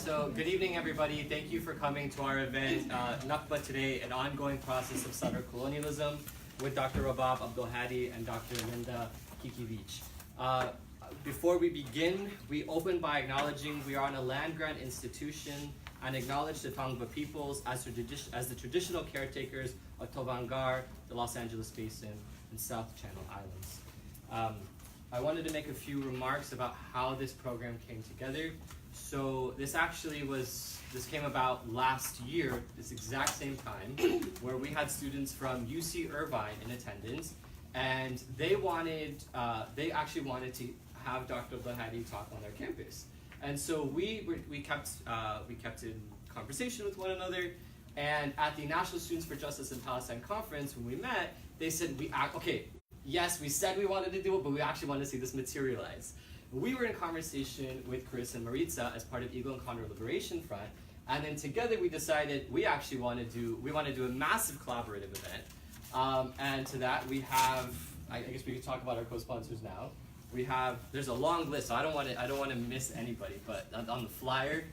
So good evening, everybody. Thank you for coming to our event, Nakba today, an ongoing process of Southern colonialism, with Dr. Rabab, Abdulhadi, and Dr. Linda Quiquivix. Before we begin, we open by acknowledging we are on a land-grant institution and acknowledge the Tongva peoples as the traditional caretakers of Tovangar, the Los Angeles Basin, and South Channel Islands. I wanted to make a few remarks about how this program came together. So this came about last year, this exact same time, where we had students from UC Irvine in attendance, and they actually wanted to have Dr. Abdulhadi talk on their campus. And so we kept in conversation with one another, and at the National Students for Justice in Palestine conference, when we met, they said, yes, we said we wanted to do it, but we actually want to see this materialize. We were in conversation with Chris and Maritza as part of Eagle and Condor Liberation Front, and then together we decided we want to do a massive collaborative event. And to that we have, I guess we could talk about our co-sponsors now. There's a long list, so I don't want to miss anybody, but on the flyer,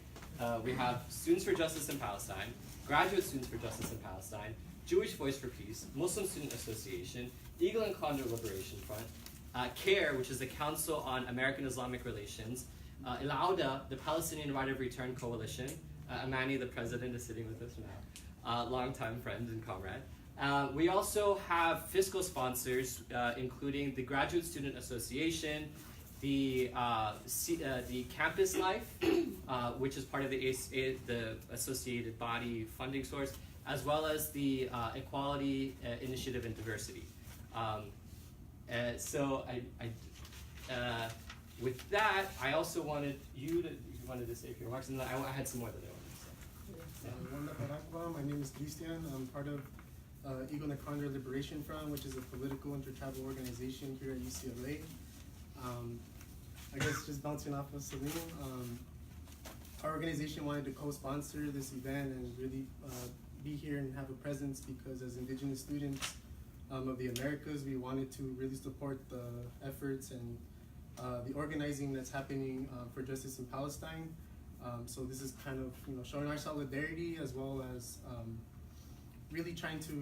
we have Students for Justice in Palestine, Graduate Students for Justice in Palestine, Jewish Voice for Peace, Muslim Student Association, Eagle and Condor Liberation Front, CARE, which is the Council on American Islamic Relations, Al-Awda, the Palestinian Right of Return Coalition, Amani, the president, is sitting with us now, longtime friend and comrade. We also have fiscal sponsors, including the Graduate Student Association, the Campus Life, which is part of the associated body funding source, as well as the Equality Initiative and Diversity. With that, I also wanted you to say a few remarks, and then I had some more that I wanted to say. My name is Christian. I'm part of Eagle and Condor Liberation Front, which is a political intertribal organization here at UCLA. I guess just bouncing off of Salim, our organization wanted to co-sponsor this event and really be here and have a presence because as Indigenous students of the Americas, we wanted to really support the efforts and the organizing that's happening for justice in Palestine. So this is kind of showing our solidarity as well as really trying to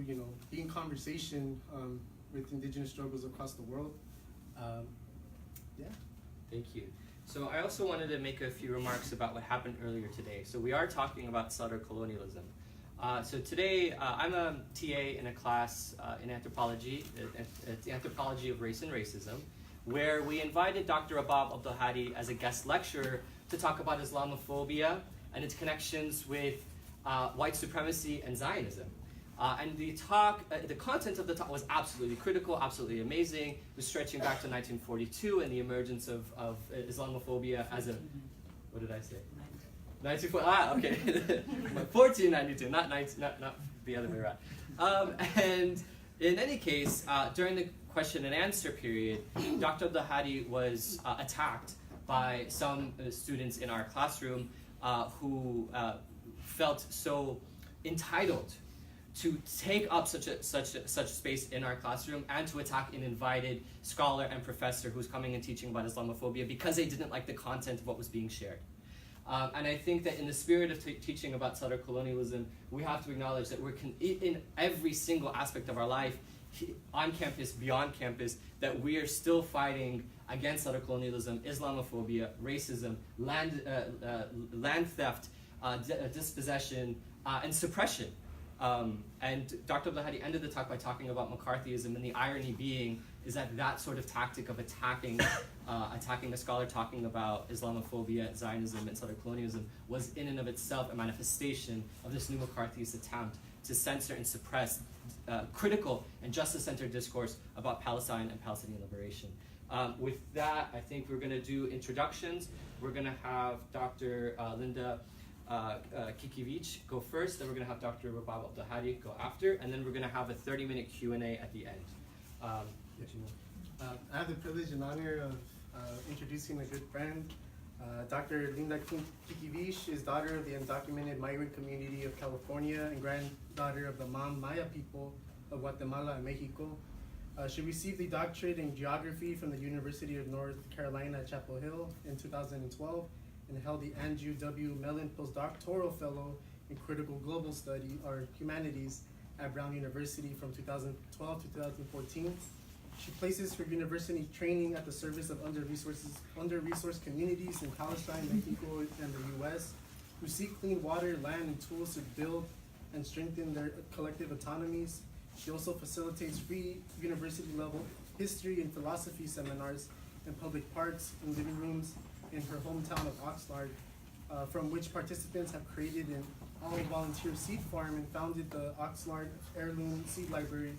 be in conversation with Indigenous struggles across the world. Yeah. Thank you. So I also wanted to make a few remarks about what happened earlier today. So we are talking about Southern colonialism. So today I'm a TA in a class in anthropology, the anthropology of race and racism, where we invited Dr. Rabab Abdulhadi as a guest lecturer to talk about Islamophobia and its connections with white supremacy and Zionism. And the content of the talk was absolutely critical, absolutely amazing. It was stretching back to 1942 and the emergence of Islamophobia as a, what did I say? 1940, okay. 1492, not the other way around. And in any case, during the question and answer period, Dr. Abdulhadi was attacked by some students in our classroom who felt so entitled to take up such space in our classroom and to attack an invited scholar and professor who's coming and teaching about Islamophobia because they didn't like the content of what was being shared. And I think that in the spirit of teaching about Southern colonialism, we have to acknowledge that we're in every single aspect of our life, on campus, beyond campus, that we are still fighting against Southern colonialism, Islamophobia, racism, land theft, dispossession, and suppression. And Dr. Abdulhadi ended the talk by talking about McCarthyism, and the irony being is that sort of tactic of attacking a scholar talking about Islamophobia, Zionism, and Southern colonialism was in and of itself a manifestation of this new McCarthyist attempt to censor and suppress critical and justice-centered discourse about Palestine and Palestinian liberation. With that, I think we're going to do introductions. We're going to have Dr. Linda Quiquivix go first, then we're going to have Dr. Rabab Abdulhadi go after, and then we're going to have a 30-minute Q&A at the end. I have the privilege and honor of introducing a good friend. Dr. Linda Quiquivix is daughter of the undocumented migrant community of California and granddaughter of the Mam Maya people of Guatemala and Mexico. She received the doctorate in geography from the University of North Carolina at Chapel Hill in 2012 and held the Andrew W. Mellon Postdoctoral Fellow in Critical Global Study, or Humanities, at Brown University from 2012 to 2014. She places her university training at the service of under-resourced communities in Palestine, Mexico, and the U.S. who seek clean water, land, and tools to build and strengthen their collective autonomies. She also facilitates free university-level history and philosophy seminars in public parks and living rooms in her hometown of Oxnard, from which participants have created an all-volunteer seed farm and founded the Oxnard Heirloom Seed Library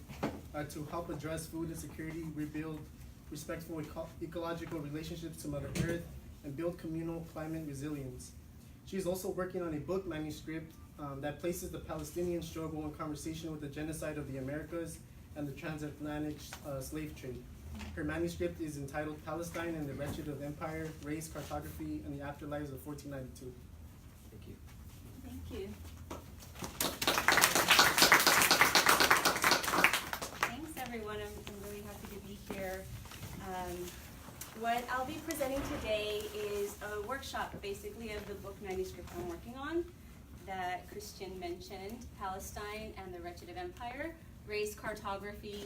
to help address food insecurity, rebuild respectful ecological relationships to Mother Earth, and build communal climate resilience. She is also working on a book manuscript that places the Palestinian struggle in conversation with the genocide of the Americas and the transatlantic slave trade. Her manuscript is entitled Palestine and the Wretched of Empire, Race, Cartography, and the Afterlives of 1492. Thank you. Thank you. Thanks, everyone. I'm really happy to be here. What I'll be presenting today is a workshop, basically, of the book manuscript I'm working on that Christian mentioned, Palestine and the Wretched of Empire, Race, Cartography,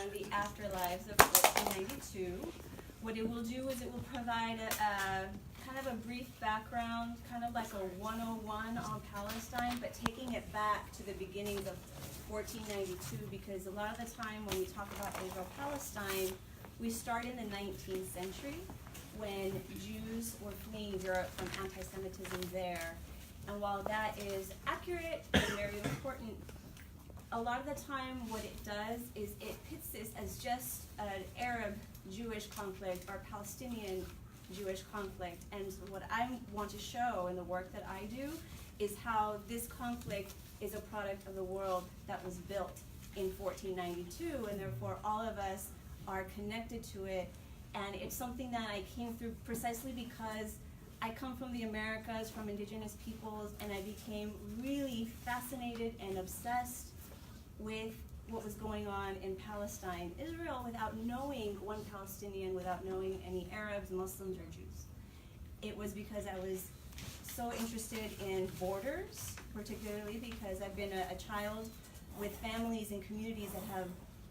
and the Afterlives of 1492. What it will do is it will provide a kind of a brief background, kind of like a 101 on Palestine, but taking it back to the beginnings of 1492, because a lot of the time when we talk about Israel-Palestine, we start in the 19th century when Jews were fleeing Europe from anti-Semitism there. And while that is accurate and very important, a lot of the time what it does is it pits this as just an Arab-Jewish conflict or Palestinian-Jewish conflict. And what I want to show in the work that I do is how this conflict is a product of the world that was built in 1492, and therefore all of us are connected to it. And it's something that I came through precisely because I come from the Americas, from indigenous peoples, and I became really fascinated and obsessed with what was going on in Palestine, Israel, without knowing one Palestinian, without knowing any Arabs, Muslims, or Jews. It was because I was so interested in borders, particularly because I've been a child with families and communities that have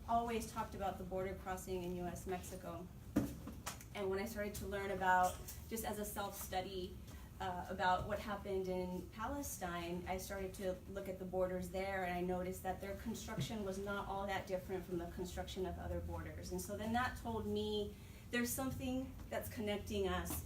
always talked about the border crossing in US-Mexico. And when I started to learn about, just as a self-study, about what happened in Palestine, I started to look at the borders there, and I noticed that their construction was not all that different from the construction of other borders. And so then that told me there's something that's connecting us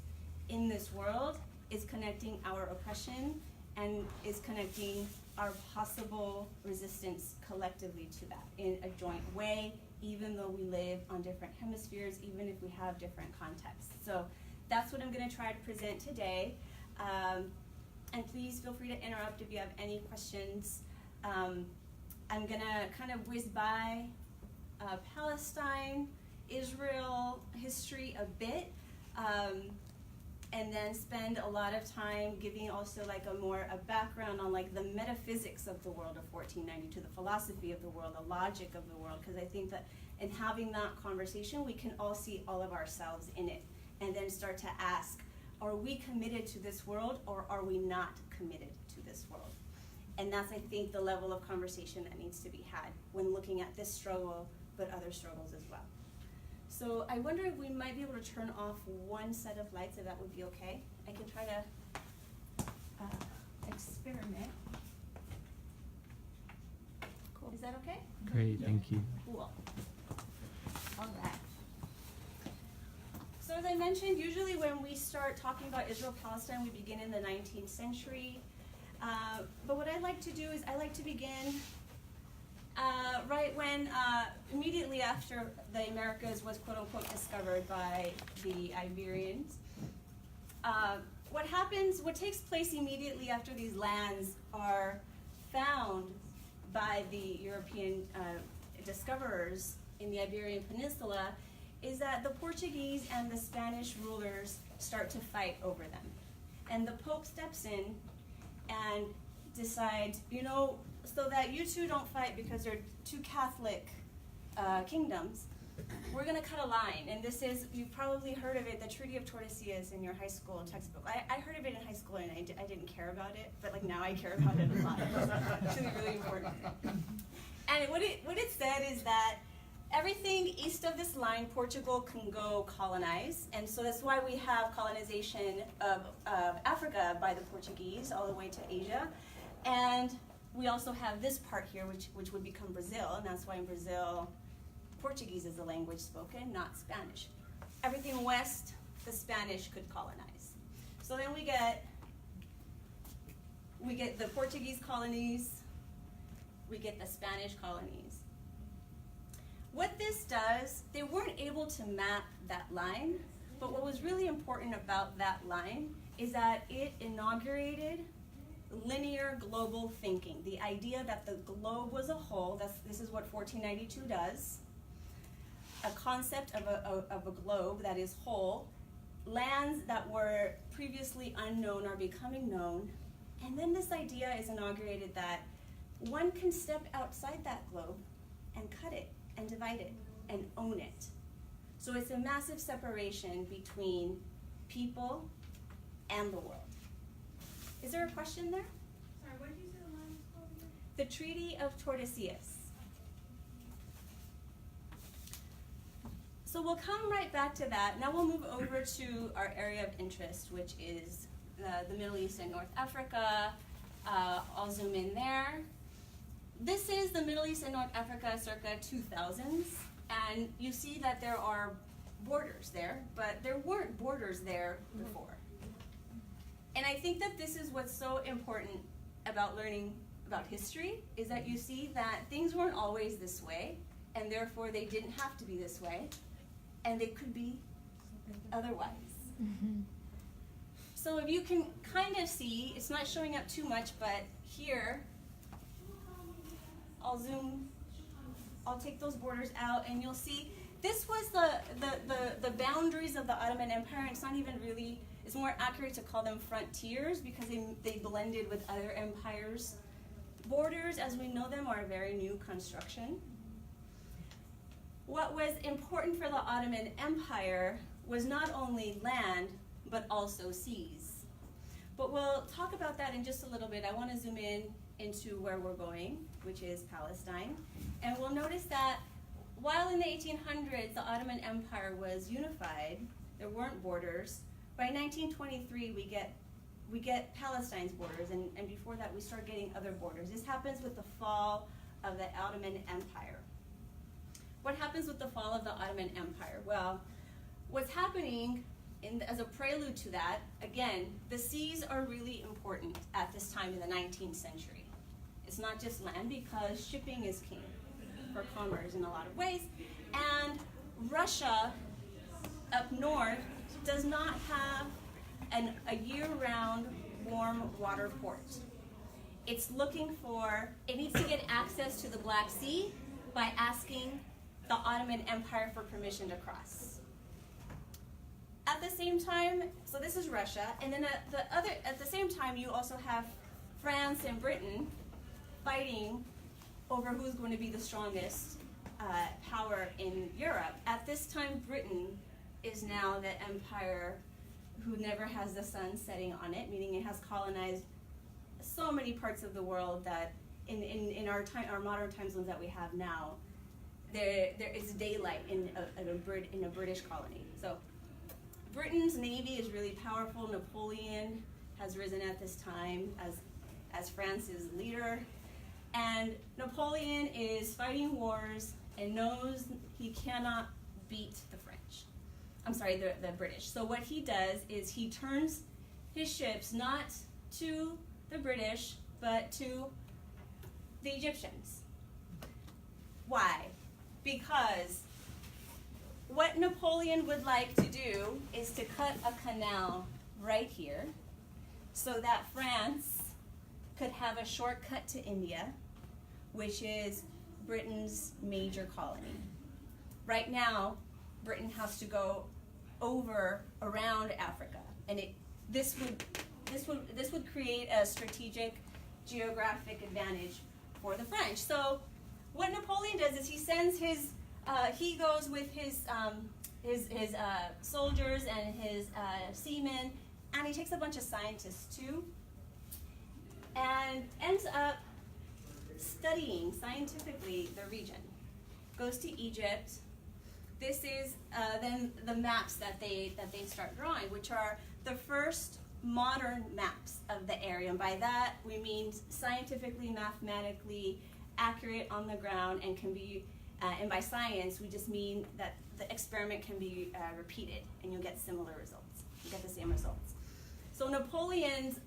in this world, is connecting our oppression, and is connecting our possible resistance collectively to that in a joint way, even though we live on different hemispheres, even if we have different contexts. So that's what I'm going to try to present today. And please feel free to interrupt if you have any questions. I'm going to kind of whiz by Palestine, Israel history a bit, and then spend a lot of time giving also like a background on like the metaphysics of the world of 1492, the philosophy of the world, the logic of the world, because I think that in having that conversation, we can all see all of ourselves in it, and then start to ask, are we committed to this world, or are we not committed to this world? And that's, I think, the level of conversation that needs to be had when looking at this struggle, but other struggles as well. So I wonder if we might be able to turn off one set of lights, if that would be okay. I can try to experiment. Cool. Is that okay? Great, thank you. Cool. All right. So as I mentioned, usually when we start talking about Israel-Palestine, we begin in the 19th century. But what I like to do is I like to begin right when, immediately after the Americas was quote-unquote discovered by the Iberians. What takes place immediately after these lands are found by the European discoverers in the Iberian Peninsula is that the Portuguese and the Spanish rulers start to fight over them. And the Pope steps in and decides, so that you two don't fight because they're two Catholic kingdoms, we're going to cut a line, and this is, you've probably heard of it, the Treaty of Tordesillas in your high school textbook. I heard of it in high school, and I didn't care about it, but like now I care about it a lot. It's really, really important. And what it said is that everything east of this line, Portugal can go colonize, and so that's why we have colonization of Africa by the Portuguese all the way to Asia. And we also have this part here, which would become Brazil, and that's why in Brazil, Portuguese is the language spoken, not Spanish. Everything west, the Spanish could colonize. So then we get the Portuguese colonies, we get the Spanish colonies. What this does, they weren't able to map that line, but what was really important about that line is that it inaugurated linear global thinking. The idea that the globe was a whole, this is what 1492 does. A concept of a globe that is whole, lands that were previously unknown are becoming known, and then this idea is inaugurated that one can step outside that globe and cut it and divide it and own it. So it's a massive separation between people and the world. Is there a question there? Sorry, what did you say the line was called again? The Treaty of Tordesillas. So we'll come right back to that. Now we'll move over to our area of interest, which is the Middle East and North Africa. I'll zoom in there. This is the Middle East and North Africa circa 2000s, and you see that there are borders there, but there weren't borders there before. And I think that this is what's so important about learning about history, is that you see that things weren't always this way, and therefore they didn't have to be this way, and they could be otherwise. Mm-hmm. So if you can kind of see, it's not showing up too much, but here, I'll take those borders out, and you'll see this was the boundaries of the Ottoman Empire, and it's not even really, it's more accurate to call them frontiers because they blended with other empires. Borders, as we know them, are a very new construction. What was important for the Ottoman Empire was not only land, but also seas. But we'll talk about that in just a little bit. I want to zoom in into where we're going, which is Palestine. And we'll notice that while in the 1800s the Ottoman Empire was unified, there weren't borders. By 1923 we get Palestine's borders, and before that we start getting other borders. This happens with the fall of the Ottoman Empire. What happens with the fall of the Ottoman Empire? Well, what's happening as a prelude to that, again, the seas are really important at this time in the 19th century. It's not just land, because shipping is king for commerce in a lot of ways. And Russia up north does not have a year-round warm water port. It's looking for, it needs to get access to the Black Sea by asking the Ottoman Empire for permission to cross. At the same time, so this is Russia, and then at the same time you also have France and Britain fighting over who's going to be the strongest power in Europe. At this time, Britain is now the empire who never has the sun setting on it, meaning it has colonized so many parts of the world that in our modern time zones that we have now, there is daylight in a British colony. So Britain's navy is really powerful. Napoleon has risen at this time as France's leader. And Napoleon is fighting wars and knows he cannot beat the French. I'm sorry, the British. So what he does is he turns his ships not to the British, but to the Egyptians. Why? Because what Napoleon would like to do is to cut a canal right here so that France could have a shortcut to India, which is Britain's major colony. Right now, Britain has to go around Africa, and this would create a strategic geographic advantage for the French. So what Napoleon does is he sends his he goes with his soldiers and his seamen, and he takes a bunch of scientists too, and ends up studying scientifically the region. Goes to Egypt. This is then the maps that they start drawing, which are the first modern maps of the area. And by that we mean scientifically, mathematically accurate on the ground, and can be, and by science we just mean that the experiment can be repeated, and you'll get similar results. You get the same results. So Napoleon's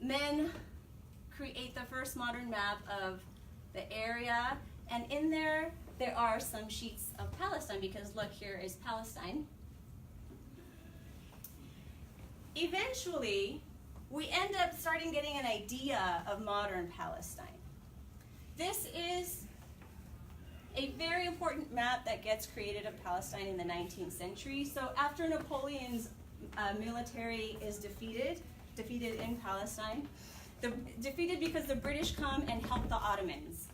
men create the first modern map of the area, and in there are some sheets of Palestine, because look, here is Palestine. Eventually, we end up starting getting an idea of modern Palestine. This is a very important map that gets created of Palestine in the 19th century. So after Napoleon's military is defeated in Palestine, defeated because the British come and help the Ottomans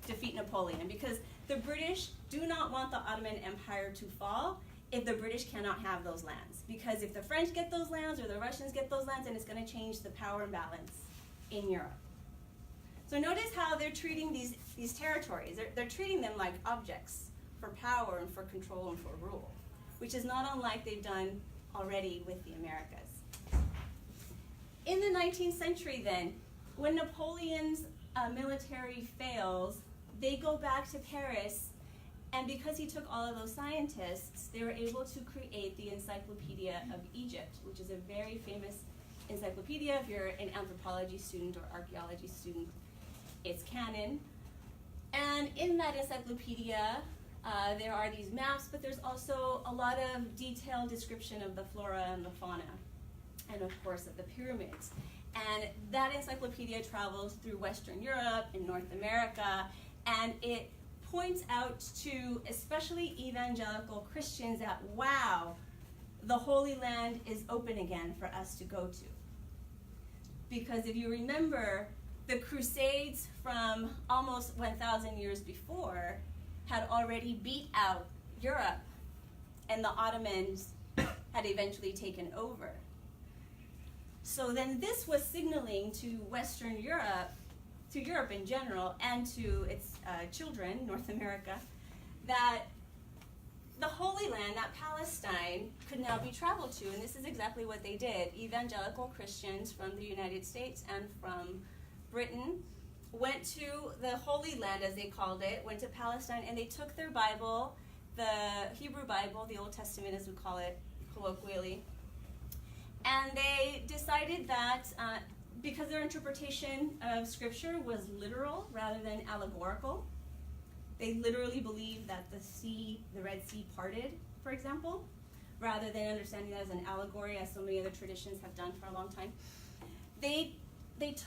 defeat Napoleon, because the British do not want the Ottoman Empire to fall if the British cannot have those lands. Because if the French get those lands or the Russians get those lands, then it's going to change the power imbalance in Europe. So notice how they're treating these territories. They're treating them like objects for power and for control and for rule, which is not unlike they've done already with the Americas. In the 19th century then, when Napoleon's military fails, they go back to Paris, and because he took all of those scientists, they were able to create the Encyclopedia of Egypt, which is a very famous encyclopedia. If you're an anthropology student or archaeology student, it's canon. And in that encyclopedia, there are these maps, but there's also a lot of detailed description of the flora and the fauna, and of course of the pyramids. And that encyclopedia travels through Western Europe and North America, and it points out to especially evangelical Christians that, wow, the Holy Land is open again for us to go to. Because if you remember, the Crusades from almost 1,000 years before had already beat out Europe, and the Ottomans had eventually taken over. So then this was signaling to Western Europe, to Europe in general, and to its children, North America, that the Holy Land, that Palestine, could now be traveled to. And this is exactly what they did. Evangelical Christians from the United States and from Britain went to the Holy Land, as they called it, went to Palestine, and they took their Bible, the Hebrew Bible, the Old Testament as we call it colloquially, and they decided that because their interpretation of Scripture was literal rather than allegorical, they literally believed that the Red Sea parted, for example, rather than understanding that as an allegory, as so many other traditions have done for a long time. They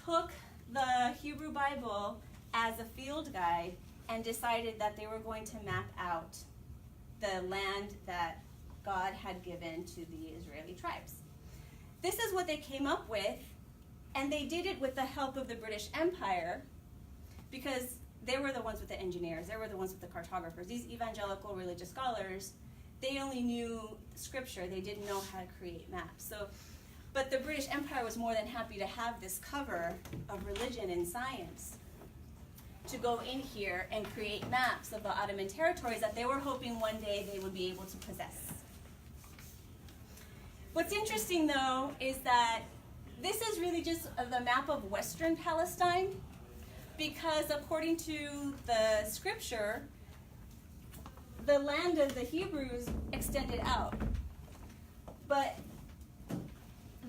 took the Hebrew Bible as a field guide and decided that they were going to map out the land that God had given to the Israeli tribes. This is what they came up with, and they did it with the help of the British Empire, because they were the ones with the engineers, they were the ones with the cartographers. These evangelical religious scholars, they only knew Scripture, they didn't know how to create maps. But the British Empire was more than happy to have this cover of religion and science to go in here and create maps of the Ottoman territories that they were hoping one day they would be able to possess. What's interesting, though, is that this is really just the map of Western Palestine, because according to the Scripture, the land of the Hebrews extended out. But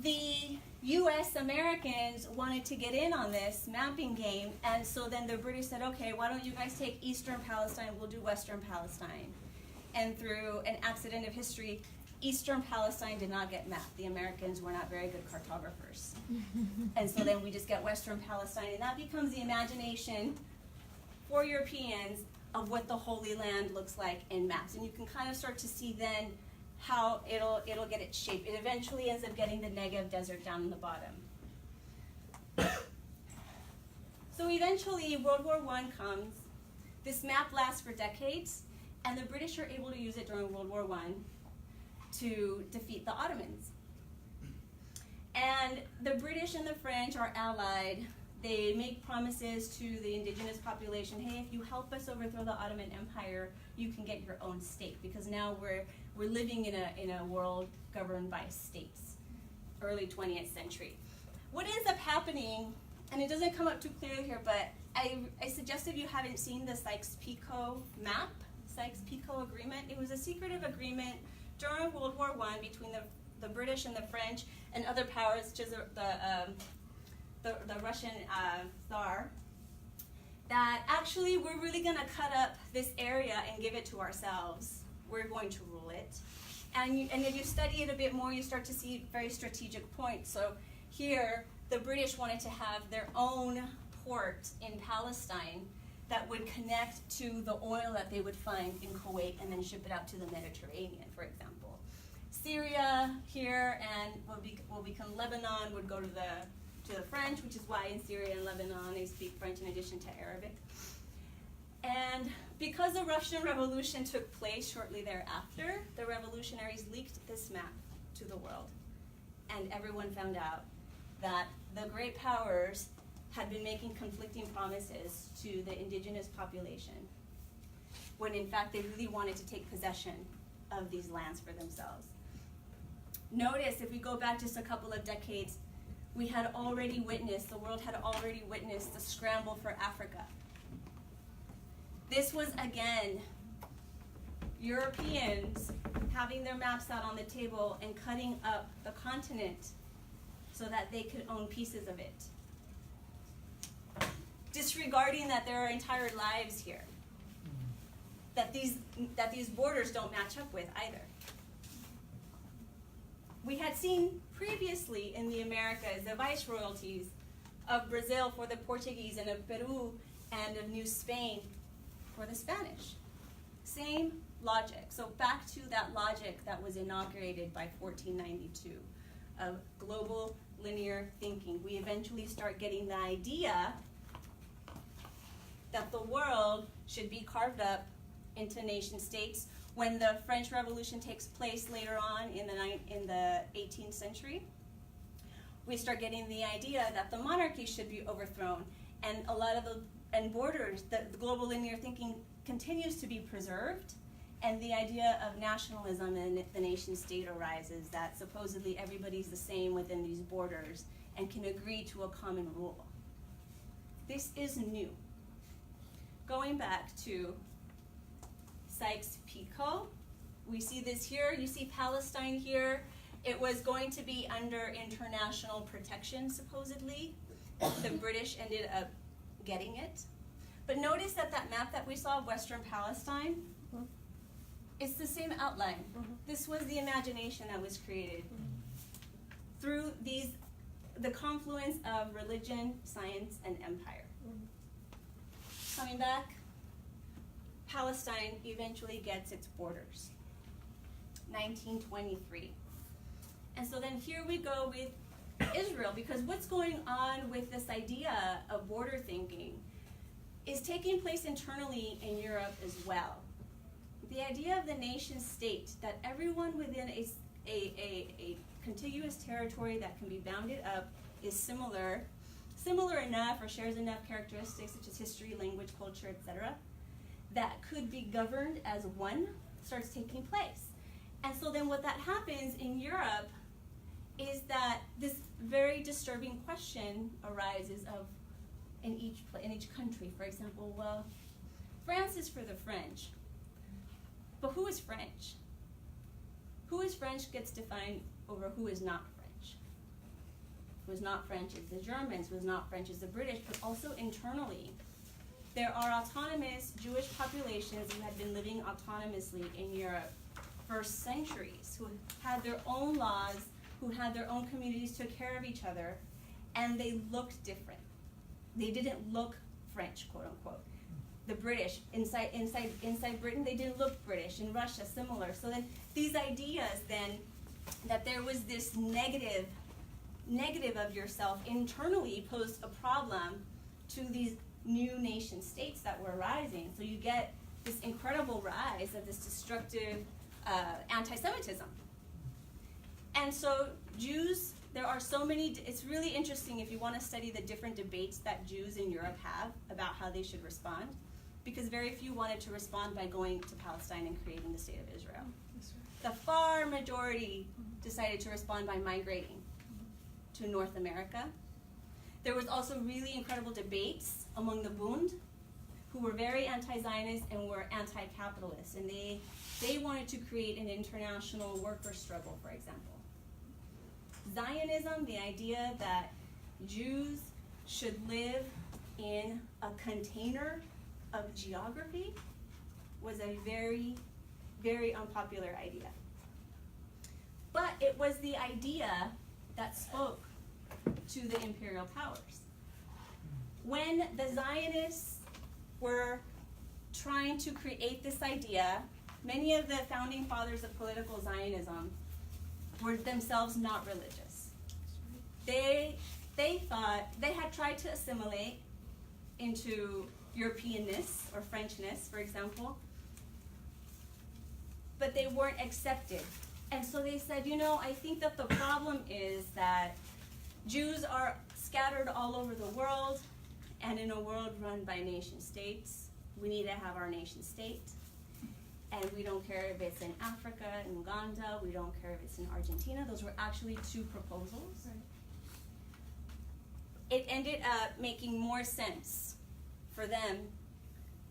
the U.S. Americans wanted to get in on this mapping game, and so then the British said, okay, why don't you guys take Eastern Palestine, we'll do Western Palestine. And through an accident of history, Eastern Palestine did not get mapped. The Americans were not very good cartographers. And so then we just get Western Palestine, and that becomes the imagination for Europeans of what the Holy Land looks like in maps. And you can kind of start to see then how it'll get its shape. It eventually ends up getting the Negev desert down in the bottom. So eventually World War I comes. This map lasts for decades, And the British are able to use it during World War I to defeat the Ottomans. And the British and the French are allied. They make promises to the indigenous population, hey, if you help us overthrow the Ottoman Empire, you can get your own state, because now we're living in a world governed by states, early 20th century. What ends up happening, and it doesn't come up too clearly here, but I suggest if you haven't seen the Sykes-Picot map, Sykes-Picot Agreement, it was a secretive agreement during World War I between the British and the French and other powers, such as the Russian Tsar, that actually we're really going to cut up this area and give it to ourselves. We're going to rule it. And if you study it a bit more, you start to see very strategic points. So here, the British wanted to have their own port in Palestine that would connect to the oil that they would find in Kuwait and then ship it out to the Mediterranean, for example. Syria here and will become Lebanon would go to the French, which is why in Syria and Lebanon they speak French in addition to Arabic. And because the Russian Revolution took place shortly thereafter, the revolutionaries leaked this map to the world. And everyone found out that the great powers had been making conflicting promises to the indigenous population, when in fact they really wanted to take possession of these lands for themselves. Notice, if we go back just a couple of decades, the world had already witnessed the scramble for Africa. This was, again, Europeans having their maps out on the table and cutting up the continent so that they could own pieces of it, disregarding that there are entire lives here that these borders don't match up with either. We had seen previously in the Americas the viceroyalties of Brazil for the Portuguese and of Peru and of New Spain for the Spanish. Same logic. So back to that logic that was inaugurated by 1492 of global linear thinking. We eventually start getting the idea that the world should be carved up into nation states. When the French Revolution takes place later on in the 18th century, we start getting the idea that the monarchy should be overthrown, and a lot of the borders, the global linear thinking continues to be preserved, and the idea of nationalism and the nation state arises, that supposedly everybody's the same within these borders and can agree to a common rule. This is new. Going back to Sykes-Picot, we see this here. You see Palestine here. It was going to be under international protection, supposedly. The British ended up getting it. But notice that map that we saw of Western Palestine, it's the same outline. This was the imagination that was created through the confluence of religion, science, and empire. Coming back, Palestine eventually gets its borders, 1923. And so then here we go with Israel, because what's going on with this idea of border thinking is taking place internally in Europe as well. The idea of the nation state, that everyone within a contiguous territory that can be bounded up is similar enough or shares enough characteristics such as history, language, culture, etc., that could be governed as one, starts taking place. And so then what that happens in Europe is that this very disturbing question arises of in each country. For example, well, France is for the French, but who is French? Who is French gets defined over who is not French. Who is not French is the Germans, who is not French is the British, but also internally. There are autonomous Jewish populations who had been living autonomously in Europe for centuries, who had their own laws, who had their own communities, took care of each other, and they looked different. They didn't look French, quote unquote. The British, inside Britain, they didn't look British. In Russia, similar. So then these ideas then, that there was this negative of yourself internally posed a problem to these new nation states that were arising. So you get this incredible rise of this destructive anti-Semitism. And so Jews, there are so many, it's really interesting if you want to study the different debates that Jews in Europe have about how they should respond, because very few wanted to respond by going to Palestine and creating the state of Israel. The far majority decided to respond by migrating to North America. There was also really incredible debates among the Bund, who were very anti-Zionist and were anti-capitalist, and they wanted to create an international worker struggle, for example. Zionism, the idea that Jews should live in a container of geography, was a very, very unpopular idea. But it was the idea that spoke to the imperial powers. When the Zionists were trying to create this idea, many of the founding fathers of political Zionism were themselves not religious. They thought, they had tried to assimilate into Europeanness or Frenchness, for example, but they weren't accepted. And so they said, you know, I think that the problem is that Jews are scattered all over the world, and in a world run by nation states, we need to have our nation state. And we don't care if it's in Africa, in Uganda, we don't care if it's in Argentina. Those were actually two proposals. Right. It ended up making more sense for them,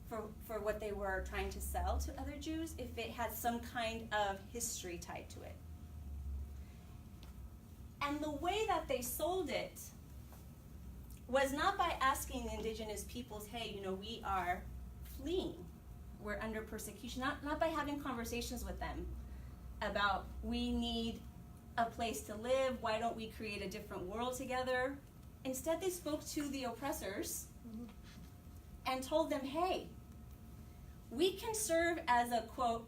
for what they were trying to sell to other Jews, if it had some kind of history tied to it. And the way that they sold it was not by asking the indigenous peoples, hey, you know, we are fleeing, we're under persecution, not by having conversations with them about we need a place to live, why don't we create a different world together. Instead, they spoke to the oppressors and told them, hey, we can serve as a, quote,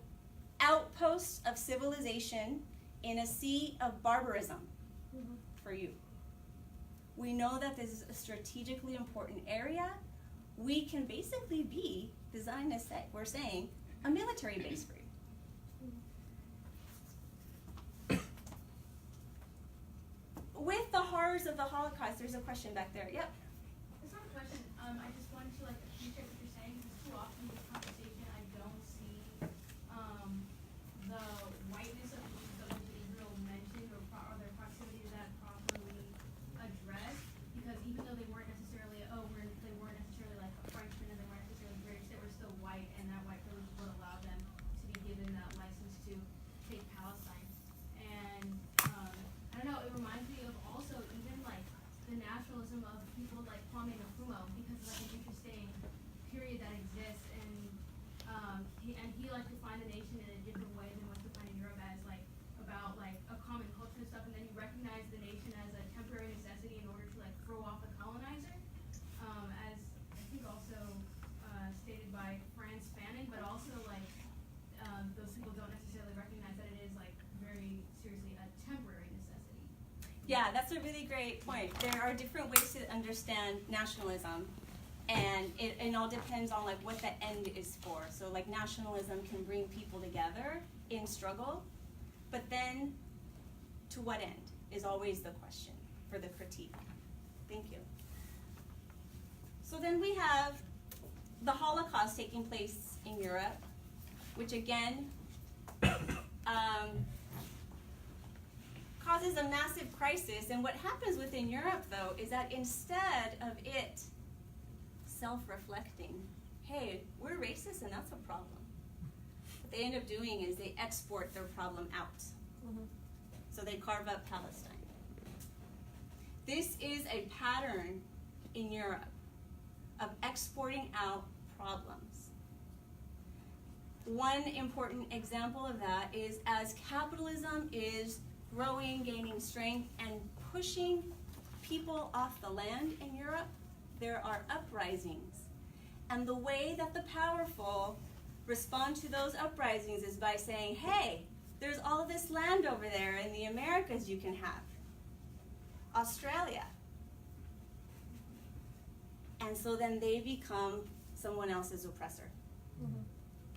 outpost of civilization in a sea of barbarism for you. We know that this is a strategically important area. We can basically be, the Zionists say, we're saying, a military base for you. With the horrors of the Holocaust, there's a question back there. Yep. It's not a question. I just wanted to appreciate what you're saying, because too often in this conversation I don't see the whiteness of the issues that was Israel mentioned or their proximity to that properly addressed, because even though they weren't necessarily they weren't necessarily like a Frenchman and they weren't necessarily British, they were still white, and that white privilege is what allowed them to be given that license to take Palestine. And I don't know, it reminds me of also even like the nationalism of people like Kwame Nkrumah, because of like an interesting period that exists, and he likes to find the nation in a different way than what's defined in Europe as like about like a common culture and stuff, and then he recognized the nation as a temporary necessity in order to like throw off the colonizer, as I think also stated by Franz Fanon, but also like those people don't necessarily recognize that it is like very seriously a temporary necessity. Yeah, that's a really great point. There are different ways to understand nationalism, and it all depends on like what the end is for. So like nationalism can bring people together in struggle, but then to what end is always the question for the critique. Thank you. So then we have the Holocaust taking place in Europe, which again causes a massive crisis. And what happens within Europe, though, is that instead of it self-reflecting, hey, we're racist and that's a problem, what they end up doing is they export their problem out. So they carve up Palestine. This is a pattern in Europe of exporting out problems. One important example of that is as capitalism is growing, gaining strength, and pushing people off the land in Europe, there are uprisings. And the way that the powerful respond to those uprisings is by saying, hey, there's all this land over there in the Americas you can have. Australia. And so then they become someone else's oppressor.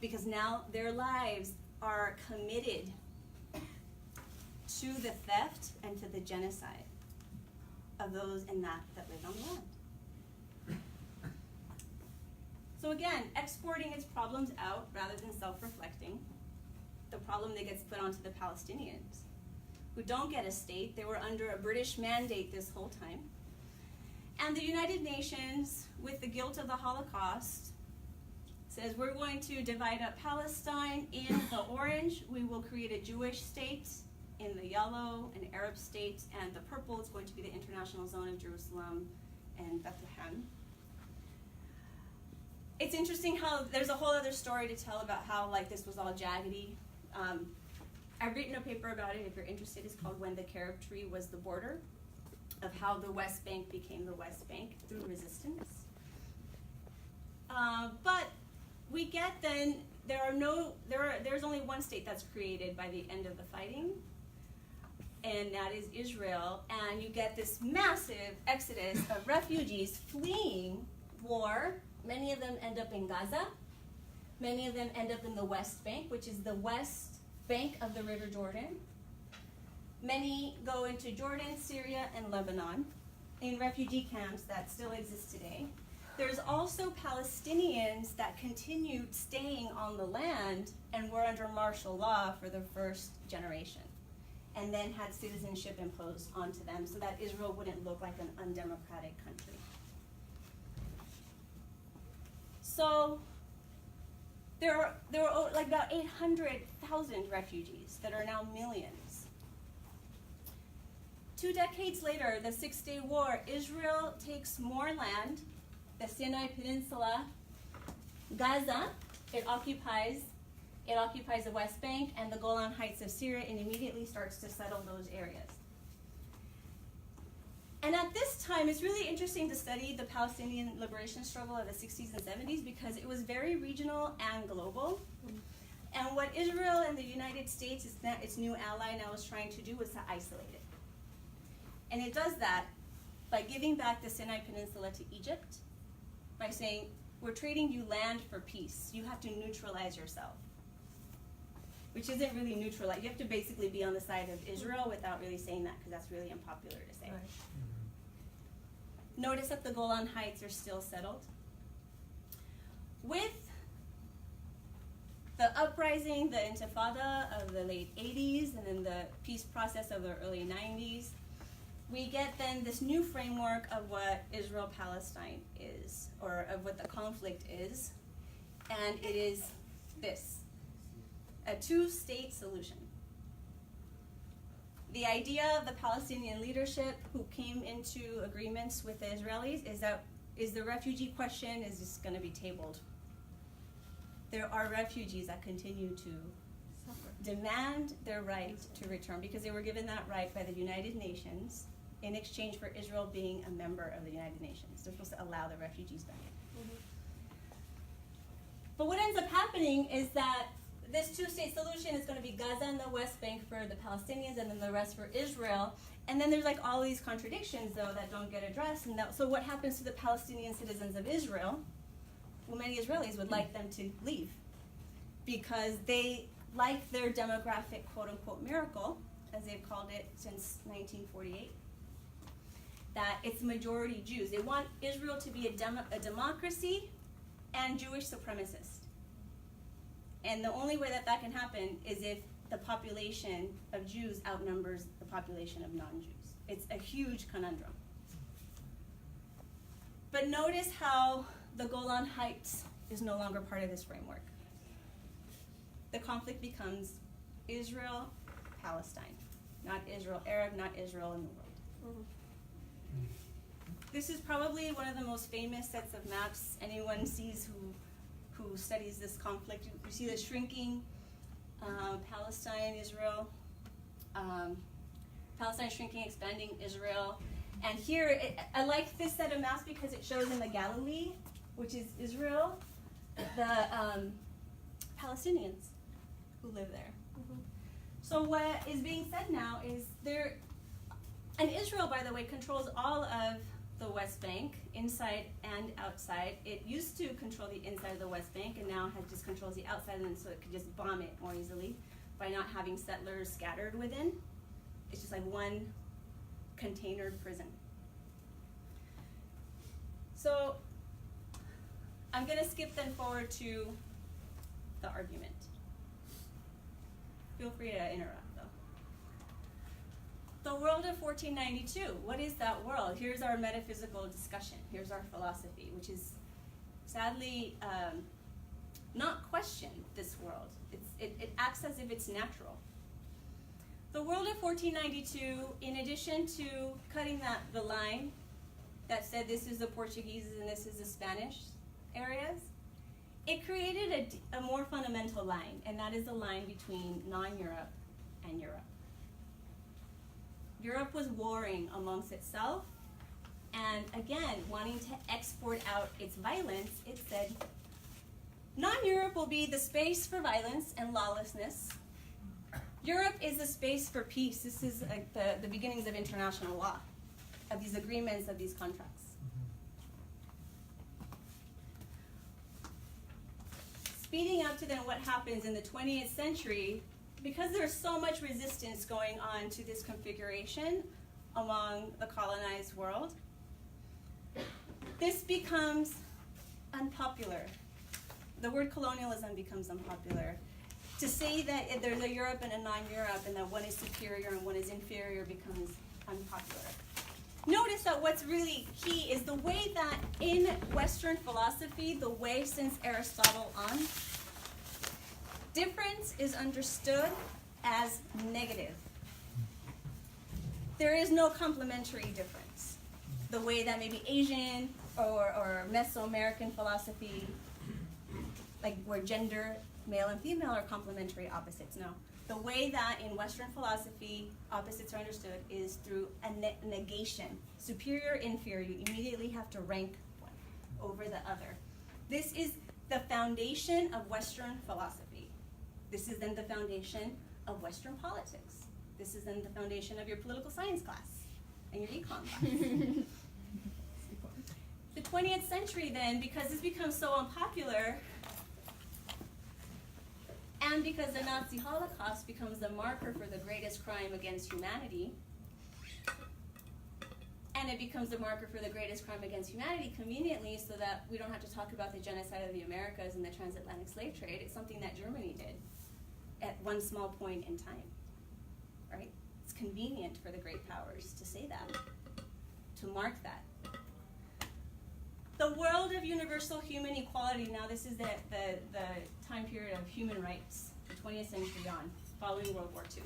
because now their lives are committed to the theft and to the genocide of those in that lived on the land. So again, exporting its problems out rather than self-reflecting. The problem that gets put onto the Palestinians, who don't get a state. They were under a British mandate this whole time. And the United Nations, with the guilt of the Holocaust, says we're going to divide up Palestine in the orange. We will create a Jewish state in the yellow, an Arab state, and the purple is going to be the international zone of Jerusalem and Bethlehem. It's interesting how there's a whole other story to tell about how like this was all jaggedy. I've written a paper about it if you're interested. It's called When the Carob Tree Was the Border, of how the West Bank became the West Bank through resistance. But we get then, there's only one state that's created by the end of the fighting, and that is Israel. And you get this massive exodus of refugees fleeing war. Many of them end up in Gaza. Many of them end up in the West Bank, which is the west bank of the River Jordan. Many go into Jordan, Syria, and Lebanon in refugee camps that still exist today. There's also Palestinians that continued staying on the land and were under martial law for the first generation, and then had citizenship imposed onto them so that Israel wouldn't look like an undemocratic country. So there were like about 800,000 refugees that are now millions. 2 decades later, the Six-Day War, Israel takes more land, the Sinai Peninsula, Gaza. It occupies the West Bank and the Golan Heights of Syria, and immediately starts to settle those areas. And at this time, it's really interesting to study the Palestinian liberation struggle of the 60s and 70s because it was very regional and global. And what Israel and the United States, its new ally now, is trying to do is to isolate it. And it does that by giving back the Sinai Peninsula to Egypt, by saying, we're trading you land for peace. You have to neutralize yourself. Which isn't really neutral. You have to basically be on the side of Israel without really saying that, because that's really unpopular to say. Right. Notice that the Golan Heights are still settled. With the uprising, the Intifada of the late 80s, and then the peace process of the early 90s, we get then this new framework of what Israel-Palestine is, or of what the conflict is, and it is this: a two-state solution. The idea of the Palestinian leadership who came into agreements with the Israelis is the refugee question is just going to be tabled. There are refugees that continue to demand their right to return because they were given that right by the United Nations in exchange for Israel being a member of the United Nations. They're supposed to allow the refugees back. Mm-hmm. But what ends up happening is that this two-state solution is going to be Gaza and the West Bank for the Palestinians and then the rest for Israel. And then there's like all these contradictions, though, that don't get addressed. And so what happens to the Palestinian citizens of Israel? Well, many Israelis would like them to leave because they like their demographic quote-unquote miracle, as they've called it since 1948, that it's majority Jews. They want Israel to be a democracy and Jewish supremacist. And the only way that that can happen is if the population of Jews outnumbers the population of non-Jews. It's a huge conundrum. But notice how the Golan Heights is no longer part of this framework. The conflict becomes Israel-Palestine, not Israel-Arab, not Israel in the world. Mm-hmm. This is probably one of the most famous sets of maps anyone sees who studies this conflict. You see the shrinking Palestine, Israel, Palestine shrinking, expanding Israel. And here, I like this set of maps because it shows in the Galilee, which is Israel, the Palestinians who live there. Mm-hmm. So what is being said now is and Israel, by the way, controls all of the West Bank, inside and outside. It used to control the inside of the West Bank, and now just controls the outside, and so it could just bomb it more easily by not having settlers scattered within. It's just like one containered prison. So I'm going to skip then forward to the argument. Feel free to interrupt, though. The world of 1492, what is that world? Here's our metaphysical discussion. Here's our philosophy, which is sadly not questioned, this world. It acts as if it's natural. The world of 1492, in addition to cutting the line that said this is the Portuguese and this is the Spanish areas, it created a more fundamental line, and that is the line between non-Europe and Europe. Europe was warring amongst itself, and again, wanting to export out its violence, it said, non-Europe will be the space for violence and lawlessness. Europe is the space for peace. This is like the beginnings of international law, of these agreements, of these contracts. Speeding up to then what happens in the 20th century, because there's so much resistance going on to this configuration among the colonized world, this becomes unpopular. The word colonialism becomes unpopular. To say that if there's a Europe and a non-Europe and that one is superior and one is inferior becomes unpopular. Notice that what's really key is the way that in Western philosophy, the way since Aristotle on, difference is understood as negative. There is no complementary difference. The way that maybe Asian or Mesoamerican philosophy, like where gender, male and female are complementary opposites, no. The way that in Western philosophy opposites are understood is through a negation. Superior, inferior, you immediately have to rank one over the other. This is the foundation of Western philosophy. This is then the foundation of Western politics. This is then the foundation of your political science class and your econ class. The 20th century then, because this becomes so unpopular, and because the Nazi Holocaust becomes the marker for the greatest crime against humanity, and it becomes the marker for the greatest crime against humanity conveniently so that we don't have to talk about the genocide of the Americas and the transatlantic slave trade. It's something that Germany did at one small point in time, right? It's convenient for the great powers to say that, to mark that. The world of universal human equality, now this is the time period of human rights, the 20th century on, following World War II.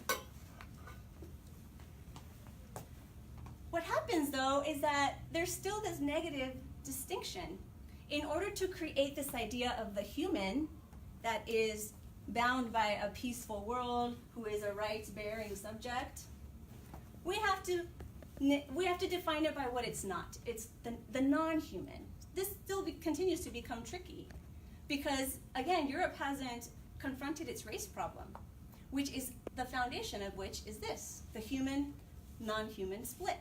What happens though is that there's still this negative distinction. In order to create this idea of the human that is bound by a peaceful world, who is a rights-bearing subject, we have to define it by what it's not. It's the non-human. This still continues to become tricky because, again, Europe hasn't confronted its race problem, which is the foundation of which is this, the human-non-human split.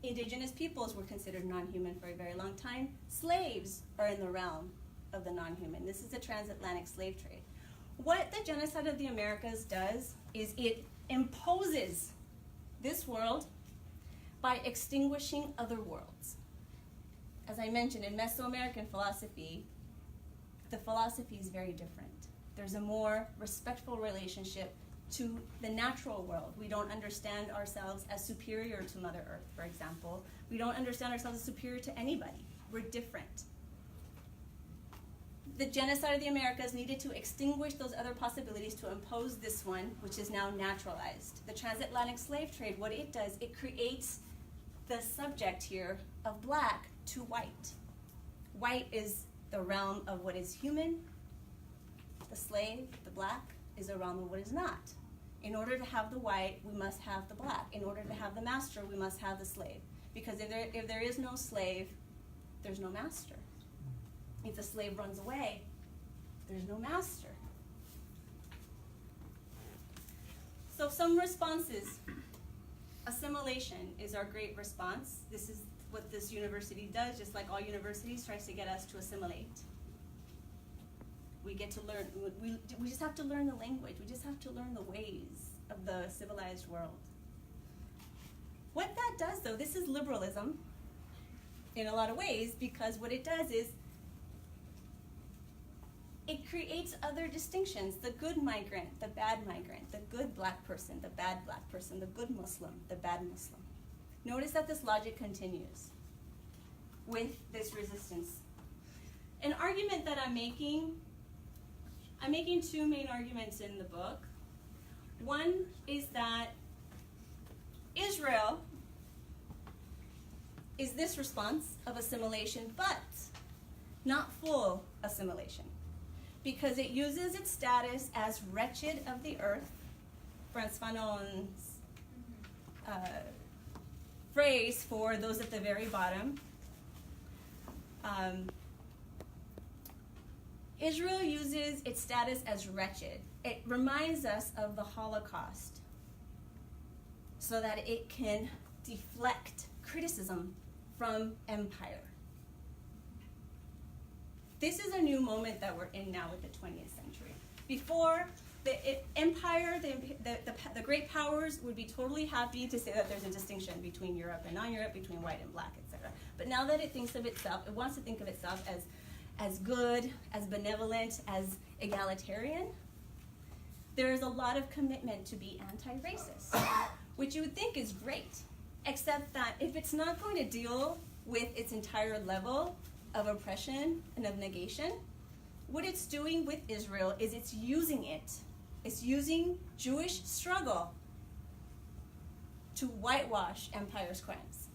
Indigenous peoples were considered non-human for a very long time. Slaves are in the realm of the non-human. This is the transatlantic slave trade. What the genocide of the Americas does is it imposes this world by extinguishing other worlds. As I mentioned, in Mesoamerican philosophy, the philosophy is very different. There's a more respectful relationship to the natural world. We don't understand ourselves as superior to Mother Earth, for example. We don't understand ourselves as superior to anybody. We're different. The genocide of the Americas needed to extinguish those other possibilities to impose this one, which is now naturalized. The transatlantic slave trade, what it does, it creates the subject here of black to white. White is the realm of what is human. The slave, the black, is a realm of what is not. In order to have the white, we must have the black. In order to have the master, we must have the slave. Because if there is no slave, there's no master. If the slave runs away, there's no master. So some responses assimilation is our great response. This is what this university does, just like all universities, tries to get us to assimilate. We get to learn, we just have to learn the language. We just have to learn the ways of the civilized world. What that does, though, this is liberalism in a lot of ways, because what it does is it creates other distinctions. The good migrant, the bad migrant, the good black person, the bad black person, the good Muslim, the bad Muslim. Notice that this logic continues with this resistance. An argument that I'm making two main arguments in the book. One is that Israel is this response of assimilation, but not full assimilation, because it uses its status as wretched of the earth, Frantz Fanon's phrase for those at the very bottom. Israel uses its status as wretched. It reminds us of the Holocaust so that it can deflect criticism from empire. This is a new moment that we're in now with the 20th century. Before, the empire, the great powers would be totally happy to say that there's a distinction between Europe and non-Europe, between white and black, etc. But now that it thinks of itself, it wants to think of itself as good, as benevolent, as egalitarian. There is a lot of commitment to be anti-racist, which you would think is great, except that if it's not going to deal with its entire level of oppression and of negation, what it's doing with Israel is it's using Jewish struggle to whitewash empire's crimes.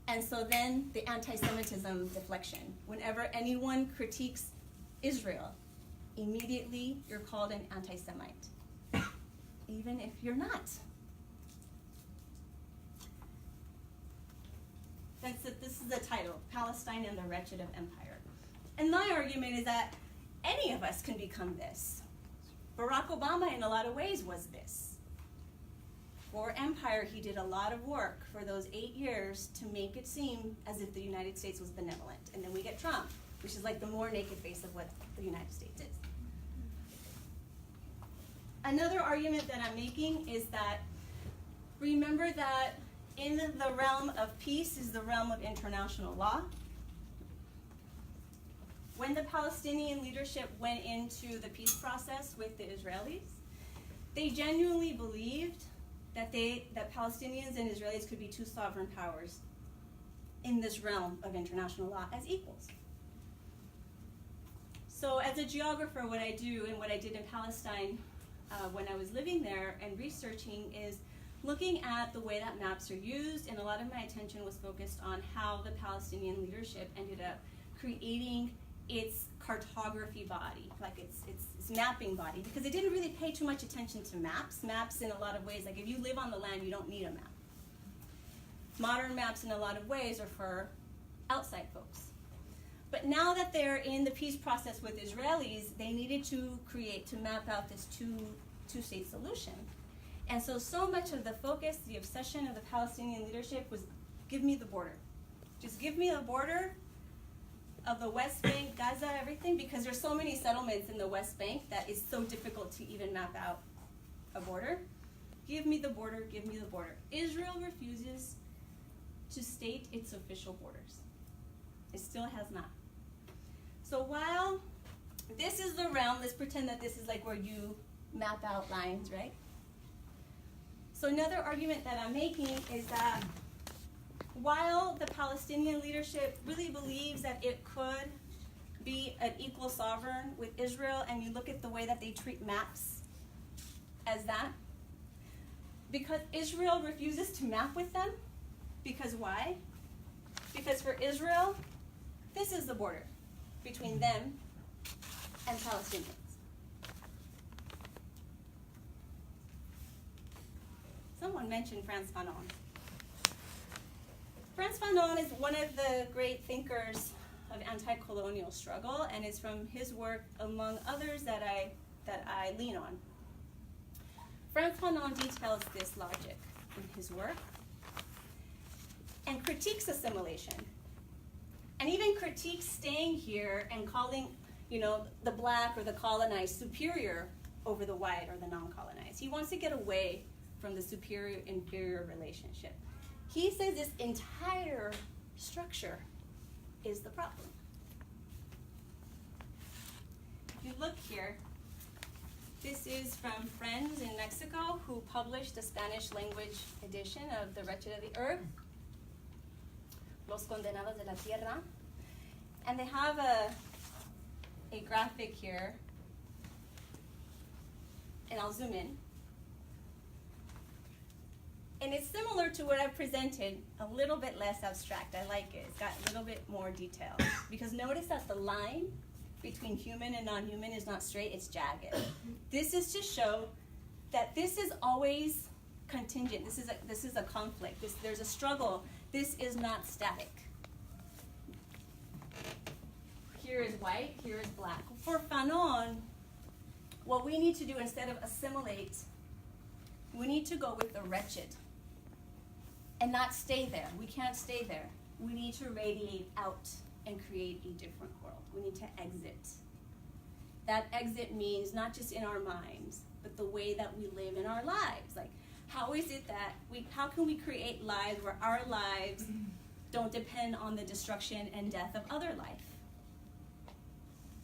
And so then the anti-Semitism deflection. Whenever anyone critiques Israel, immediately you're called an anti-Semite, even if you're not. This is the title, Palestine and the Wretched of Empire. And my argument is that any of us can become this. Barack Obama, in a lot of ways, was this. For empire, he did a lot of work for those 8 years to make it seem as if the United States was benevolent. And then we get Trump, which is like the more naked face of what the United States is. Another argument that I'm making is that, remember that in the realm of peace is the realm of international law. When the Palestinian leadership went into the peace process with the Israelis, they genuinely believed that Palestinians and Israelis could be two sovereign powers in this realm of international law as equals. So as a geographer, what I do and what I did in Palestine when I was living there and researching is looking at the way that maps are used, and a lot of my attention was focused on how the Palestinian leadership ended up creating its cartography body, like its mapping body, because it didn't really pay too much attention to maps. Maps in a lot of ways, like if you live on the land, you don't need a map. Modern maps in a lot of ways are for outside folks. But now that they're in the peace process with Israelis, they needed to map out this two-state solution. And so much of the focus, the obsession of the Palestinian leadership was, give me the border. Just give me the border of the West Bank, Gaza, everything, because there's so many settlements in the West Bank that it's so difficult to even map out a border. Give me the border, give me the border. Israel refuses to state its official borders. It still has not. So while this is the realm, let's pretend that this is like where you map out lines, right? So another argument that I'm making is that while the Palestinian leadership really believes that it could be an equal sovereign with Israel, and you look at the way that they treat maps as that, because Israel refuses to map with them, because why? Because for Israel, this is the border between them and Palestinians. Someone mentioned Frantz Fanon. Frantz Fanon is one of the great thinkers of anti-colonial struggle, and it's from his work, among others, that I lean on. Frantz Fanon details this logic. in his work, and critiques assimilation. And even critiques staying here and calling, the black or the colonized superior over the white or the non-colonized. He wants to get away from the superior-inferior relationship. He says this entire structure is the problem. If you look here, this is from friends in Mexico who published the Spanish language edition of The Wretched of the Earth, Los Condenados de la Tierra. And they have a graphic here, and I'll zoom in. And it's similar to what I've presented, a little bit less abstract. I like it. It's got a little bit more detail. Because notice that the line between human and non-human is not straight, it's jagged. This is to show that this is always contingent. This is a conflict. There's a struggle. This is not static. Here is white, here is black. For Fanon, what we need to do instead of assimilate, we need to go with the wretched and not stay there. We can't stay there. We need to radiate out and create a different world. We need to exit. That exit means not just in our minds, but the way that we live in our lives. Like, how is it that how can we create lives where our lives don't depend on the destruction and death of other life?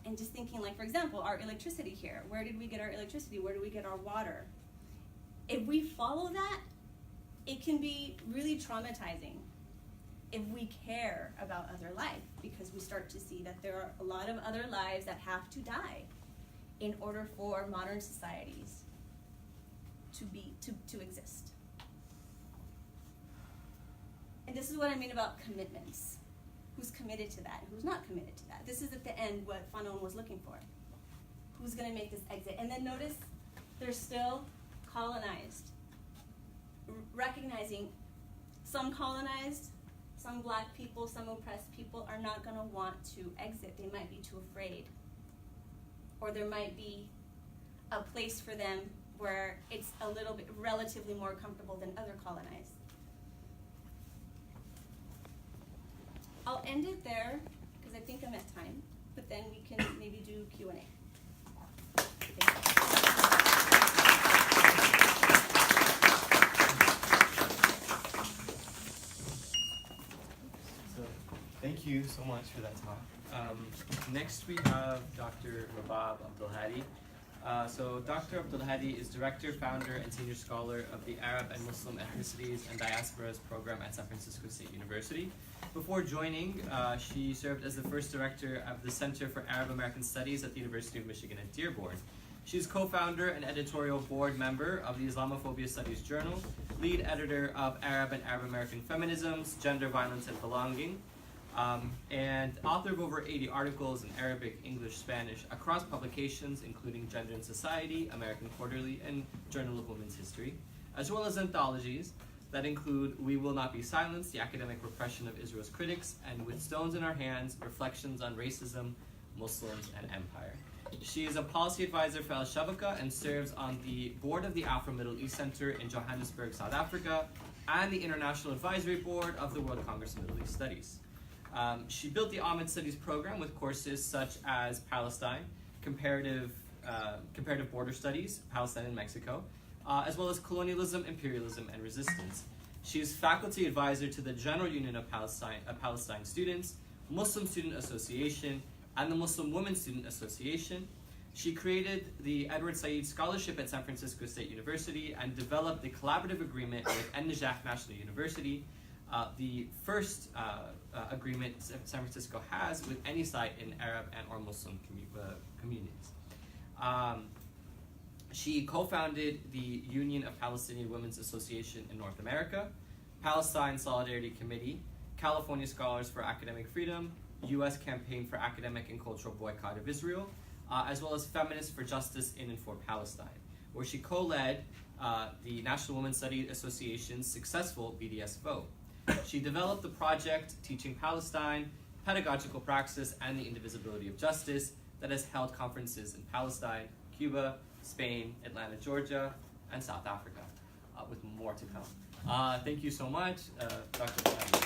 And just thinking, like, for example, our electricity here. Where did we get our electricity? Where do we get our water? If we follow that, it can be really traumatizing if we care about other life, because we start to see that there are a lot of other lives that have to die in order for modern societies to exist. And this is what I mean about commitments. Who's committed to that and who's not committed to that? This is at the end what Fanon was looking for. Who's going to make this exit? And then notice they're still colonized. Recognizing some colonized, some black people, some oppressed people are not going to want to exit. They might be too afraid. Or there might be a place for them where it's a little bit relatively more comfortable than other colonized. I'll end it there because I think I'm at time, but then we can maybe do Q&A. So, thank you so much for that talk. Next we have Dr. Rabab Abdulhadi. So Dr. Abdulhadi is director, founder, and senior scholar of the Arab and Muslim Ethnicities and Diasporas program at San Francisco State University. Before joining, she served as the first director of the Center for Arab American Studies at the University of Michigan at Dearborn. She's co-founder and editorial board member of the Islamophobia Studies Journal, lead editor of Arab and Arab American Feminisms, Gender, Violence, and Belonging, and author of over 80 articles in Arabic, English, Spanish across publications including Gender and Society, American Quarterly, and Journal of Women's History, as well as anthologies that include We Will Not Be Silenced, The Academic Repression of Israel's Critics, and With Stones in Our Hands, Reflections on Racism, Muslims, and Empire. She is a policy advisor for Al-Shabaka and serves on the board of the Afro-Middle East Center in Johannesburg, South Africa, and the International Advisory Board of the World Congress of Middle East Studies. She built the Ahmed Studies program with courses such as Palestine, comparative border studies, Palestine and Mexico, as well as colonialism, imperialism, and resistance. She is faculty advisor to the General Union of Palestine Students, Muslim Student Association, and the Muslim Women Student Association. She created the Edward Said Scholarship at San Francisco State University and developed the collaborative agreement with Najaf National University, the first agreement San Francisco has with any site in Arab and or Muslim communities. She co-founded the Union of Palestinian Women's Association in North America, Palestine Solidarity Committee, California Scholars for Academic Freedom, U.S. Campaign for Academic and Cultural Boycott of Israel, as well as Feminists for Justice in and for Palestine, where she co-led the National Women's Studies Association's successful BDS vote. She developed the project Teaching Palestine, Pedagogical Praxis, and the Indivisibility of Justice that has held conferences in Palestine, Cuba, Spain, Atlanta, Georgia, and South Africa, with more to come. Thank you so much, Dr. Abdulhadi.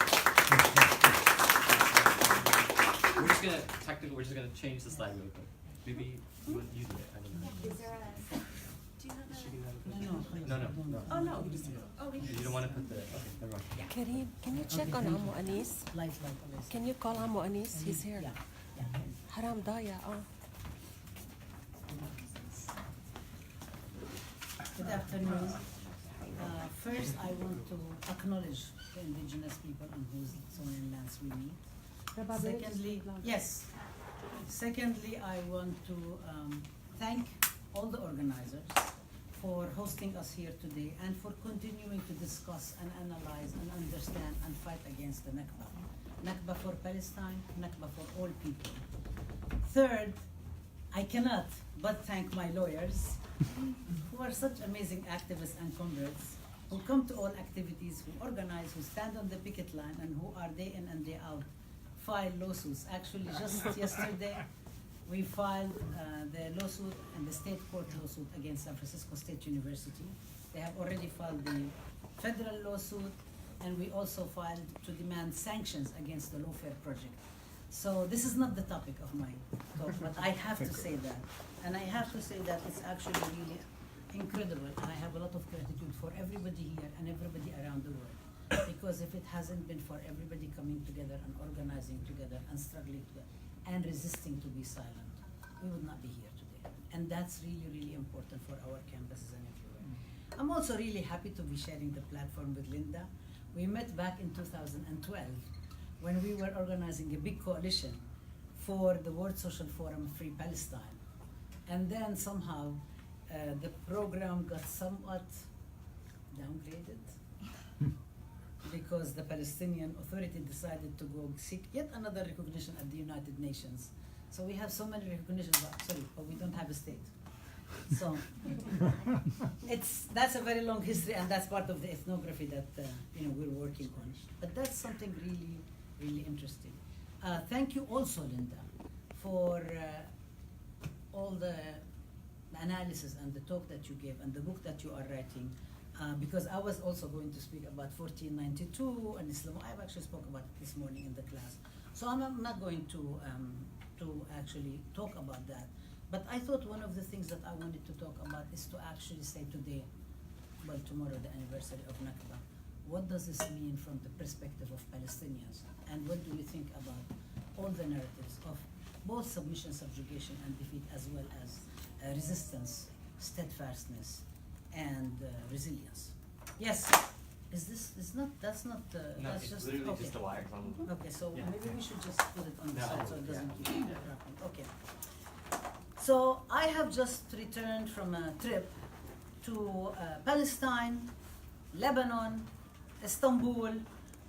We're just gonna change the slide real quick. Maybe you do it. I don't know. Is there a, do you have a? No. Oh, no. Oh, we You don't want to put the. Okay, never mind. Kareem, can you check on Amu Anis? Can you call Amu Anis? He's here. Haram Daya. Good afternoon. First, I want to acknowledge the indigenous people on whose soil and lands we meet. Secondly, yes. Secondly, I want to thank all the organizers for hosting us here today and for continuing to discuss and analyze and understand and fight against the Nakba. Nakba for Palestine, Nakba for all people. Third, I cannot but thank my lawyers who are such amazing activists and comrades who come to all activities, who organize, who stand on the picket line, and who are day in and day out file lawsuits. Actually, just yesterday, we filed the lawsuit and the state court lawsuit against San Francisco State University. They have already filed the federal lawsuit, and we also filed to demand sanctions against the Lawfare project. So this is not the topic of my talk, but I have to say that. And I have to say that it's actually really incredible. I have a lot of gratitude for everybody here and everybody around the world. Because if it hasn't been for everybody coming together and organizing together and struggling together and resisting to be silent, we would not be here today. And that's really, really important for our campuses and everywhere. I'm also really happy to be sharing the platform with Linda. We met back in 2012 when we were organizing a big coalition for the World Social Forum Free Palestine. And then somehow the program got somewhat downgraded because the Palestinian Authority decided to go seek yet another recognition at the United Nations. So we have so many recognitions, but we don't have a state. So that's a very long history, and that's part of the ethnography that we're working on. But that's something really, really interesting. Thank you also, Linda, for all the analysis and the talk that you gave and the book that you are writing. Because I was also going to speak about 1492 and Islam. I've actually spoke about it this morning in the class. So I'm not going to actually talk about that. But I thought one of the things that I wanted to talk about is to actually say today, well, tomorrow, the anniversary of Nakba, what does this mean from the perspective of Palestinians? And what do you think about all the narratives of both submission, subjugation, and defeat, as well as resistance, steadfastness, and resilience? Yes. That's not No, that's it's just literally okay. just the wires on the. Okay, so Yeah. maybe we should just put it on the No, side so it doesn't yeah. keep interrupting. Okay. So I have just returned from a trip to Palestine, Lebanon, Istanbul.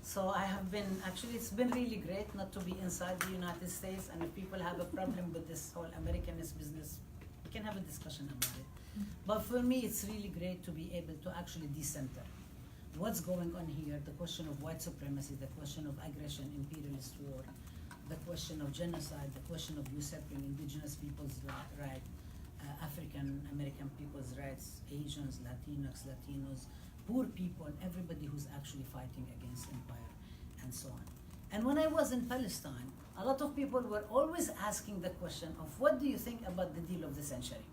So I have been, actually it's been really great not to be inside the United States, and if people have a problem with this whole Americanist business, we can have a discussion about it. But for me, it's really great to be able to actually decenter what's going on here, the question of white supremacy, the question of aggression, imperialist war, the question of genocide, the question of usurping indigenous people's rights, African American people's rights, Asians, Latinos, poor people, everybody who's actually fighting against empire, and so on. And when I was in Palestine, a lot of people were always asking the question of, what do you think about the deal of the century?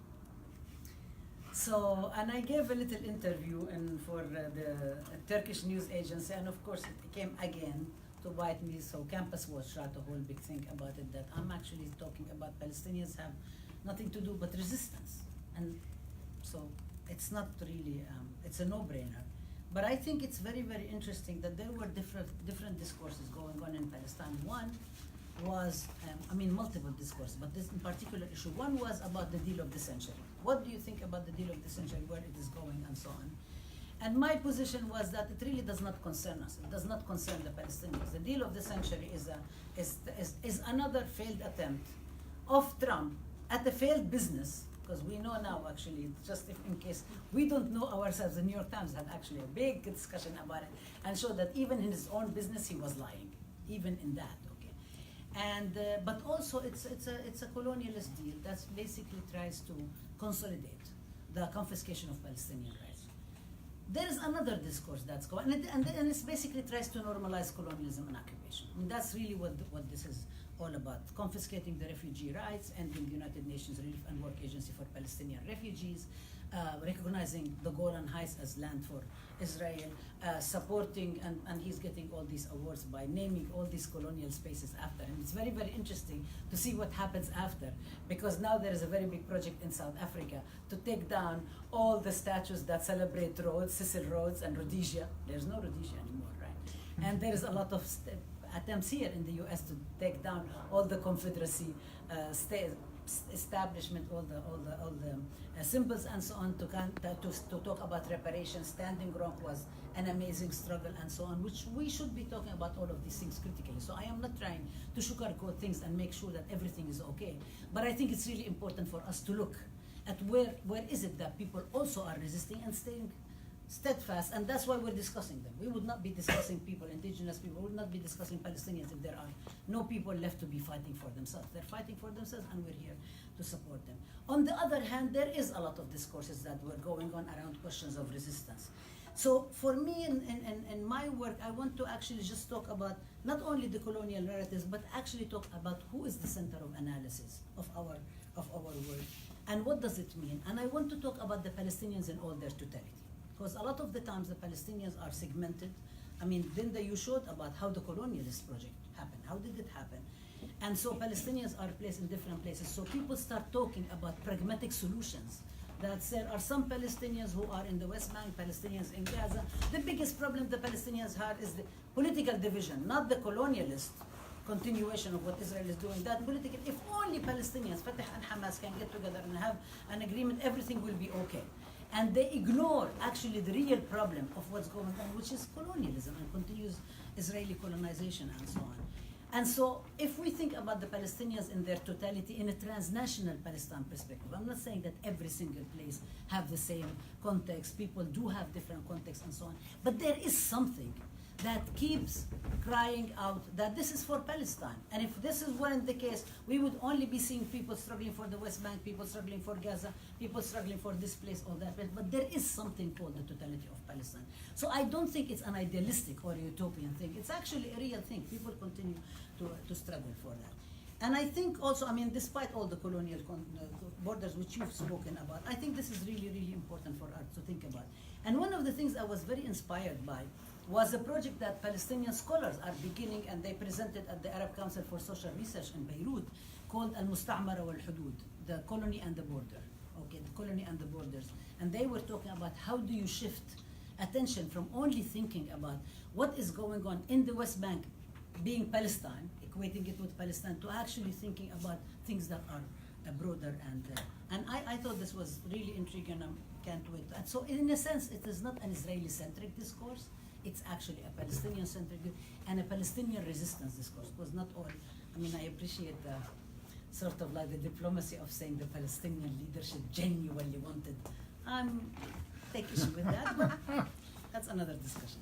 So, and I gave a little interview for the Turkish news agency, and of course it came again to bite me. So Campus Watch tried a whole big thing about it, that I'm actually talking about Palestinians have nothing to do but resistance. And so it's not really, it's a no-brainer. But I think it's very, very interesting that there were different discourses going on in Palestine. One was, multiple discourses, but this in particular issue. One was about the deal of the century. What do you think about the deal of the century, where it is going, and so on? And my position was that it really does not concern us. It does not concern the Palestinians. The deal of the century is another failed attempt of Trump at a failed business, because we know now, actually, just if in case we don't know ourselves, the New York Times had actually a big discussion about it and showed that even in his own business he was lying, even in that. And but also it's a colonialist deal that basically tries to consolidate the confiscation of Palestinian rights. there is another discourse that's going, and it basically tries to normalize colonialism and occupation. I mean, that's really what this is all about: confiscating the refugee rights, ending the United Nations Relief and Work Agency for Palestinian refugees, recognizing the Golan Heights as land for Israel, supporting, and he's getting all these awards by naming all these colonial spaces after him. It's very, very interesting to see what happens after, because now there is a very big project in South Africa to take down all the statues that celebrate Rhodes, Cecil Rhodes, and Rhodesia. There's no Rhodesia anymore, right? And there is a lot of attempts here in the U.S. to take down all the Confederacy establishment, all the symbols and so on, to talk about reparations. Standing Rock was an amazing struggle and so on, which we should be talking about all of these things critically. So I am not trying to sugarcoat things and make sure that everything is okay, but I think it's really important for us to look at where is it that people also are resisting and staying steadfast, and that's why we're discussing them. We would not be discussing people, indigenous people, we would not be discussing Palestinians if there are no people left to be fighting for themselves. They're fighting for themselves, and we're here to support them. On the other hand, there is a lot of discourses that were going on around questions of resistance. So for me, in my work, I want to actually just talk about not only the colonial narratives, but actually talk about who is the center of analysis of our work, and what does it mean. And I want to talk about the Palestinians in all their totality, because a lot of the times the Palestinians are segmented. I mean, Linda, you showed about how the colonialist project happened. How did it happen? And so Palestinians are placed in different places. So people start talking about pragmatic solutions. That there are some Palestinians who are in the West Bank, Palestinians in Gaza. The biggest problem the Palestinians have is the political division, not the colonialist continuation of what Israel is doing. That political, if only Palestinians, Fatah and Hamas, can get together and have an agreement, everything will be okay. And they ignore actually the real problem of what's going on, which is colonialism and continuous Israeli colonization and so on. And so if we think about the Palestinians in their totality in a transnational Palestine perspective, I'm not saying that every single place have the same context, people do have different contexts and so on, but there is something that keeps crying out that this is for Palestine. And if this is wasn't the case, we would only be seeing people struggling for the West Bank, people struggling for Gaza, people struggling for this place or that place. But there is something called the totality of Palestine. So I don't think it's an idealistic or utopian thing. It's actually a real thing. People continue to struggle for that. And I think also, I mean, despite all the colonial borders which you've spoken about, I think this is really, really important for us to think about. And one of the things I was very inspired by was a project that Palestinian scholars are beginning, and they presented at the Arab Council for Social Research in Beirut, called Al-Musta'mara wal-Hudud, the colony and the border. Okay, the colony and the borders. And they were talking about how do you shift attention from only thinking about what is going on in the West Bank being Palestine, equating it with Palestine, to actually thinking about things that are broader. And I thought this was really intriguing, and I can't wait. And so in a sense, it is not an Israeli-centric discourse. It's actually a Palestinian-centric and a Palestinian resistance discourse. It was not all, I mean, I appreciate the sort of like the diplomacy of saying the Palestinian leadership genuinely wanted. Take issue with that, but that's another discussion.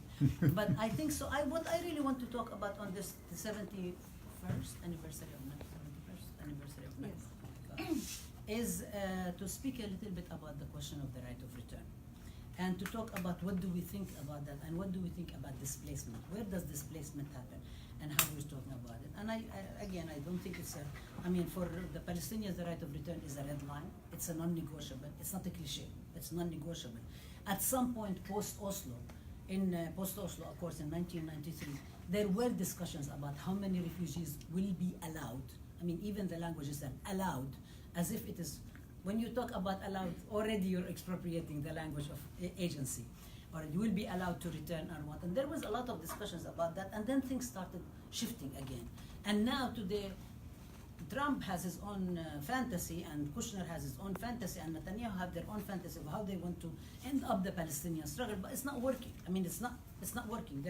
But I think so. What I really want to talk about on this, the 71st anniversary of Nakba, is to speak a little bit about the question of the right of return. And to talk about what do we think about that, and what do we think about displacement? Where does displacement happen, and how we're talking about it? And I don't think it's I mean, for the Palestinians, the right of return is a red line. It's a non-negotiable. It's not a cliche. It's non-negotiable. At some point post-Oslo, post-Oslo, of course, in 1993, there were discussions about how many refugees will be allowed. I mean, even the language is allowed, as if it is. When you talk about allowed, already you're expropriating the language of agency, or you will be allowed to return or what. And there was a lot of discussions about that, and then things started shifting again. And now today, Trump has his own fantasy, and Kushner has his own fantasy, and Netanyahu have their own fantasy of how they want to end up the Palestinian struggle, but it's not working. I mean, it's not working.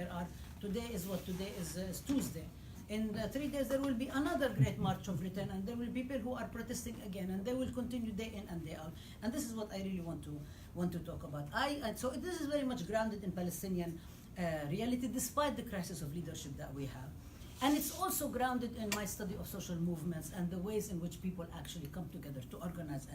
Today is Tuesday. In 3 days, there will be another great march of return, and there will be people who are protesting again, and they will continue day in and day out. And this is what I really want to talk about. And so this is very much grounded in Palestinian reality, despite the crisis of leadership that we have. And it's also grounded in my study of social movements and the ways in which people actually come together to organize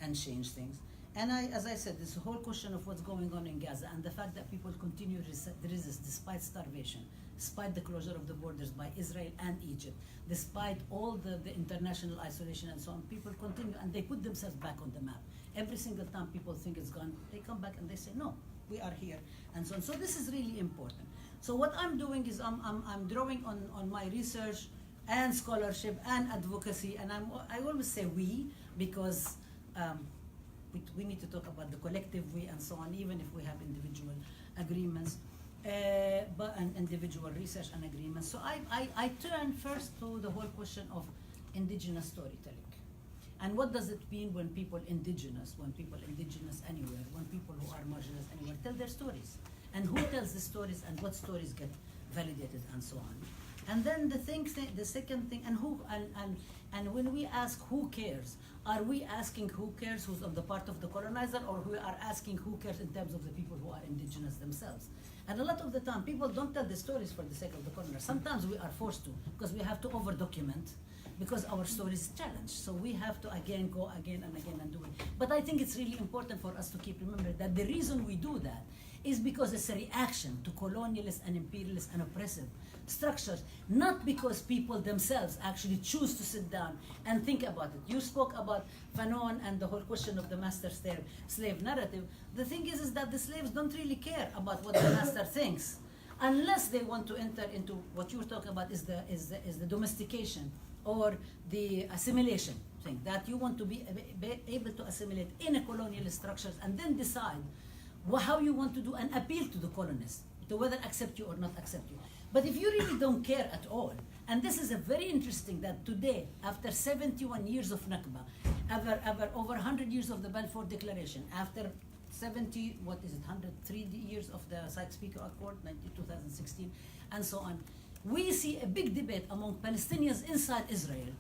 and change things. And as I said, this whole question of what's going on in Gaza and the fact that people continue to resist despite starvation, despite the closure of the borders by Israel and Egypt, despite all the international isolation and so on, people continue and they put themselves back on the map. Every single time people think it's gone, they come back and they say, no, we are here, and so on. So this is really important. So what I'm doing is I'm drawing on my research and scholarship and advocacy, and I always say we, because we need to talk about the collective we and so on, even if we have individual agreements, but and individual research and agreements. So I turn first to the whole question of indigenous storytelling. And what does it mean when people indigenous anywhere, when people who are marginalized anywhere tell their stories? And who tells the stories and what stories get validated and so on. And then the second thing, and when we ask who cares, are we asking who cares who's on the part of the colonizer, or we are asking who cares in terms of the people who are indigenous themselves? And a lot of the time, people don't tell the stories for the sake of the colonizer. Sometimes we are forced to, because we have to over-document, because our story is challenged. So we have to go again and again and do it. But I think it's really important for us to keep remembering that the reason we do that is because it's a reaction to colonialist and imperialist and oppressive structures, not because people themselves actually choose to sit down and think about it. You spoke about Fanon and the whole question of the master-slave narrative. The thing is that the slaves don't really care about what the master thinks, unless they want to enter into what you're talking about is the domestication or the assimilation thing, that you want to be able to assimilate in a colonial structures and then decide how you want to do and appeal to the colonists to whether accept you or not accept you. But if you really don't care at all, and this is a very interesting that today, after 71 years of Nakba, over 100 years of the Balfour Declaration, after 103 years of the Sykes-Picot Accord, 2016, and so on, we see a big debate among Palestinians inside Israel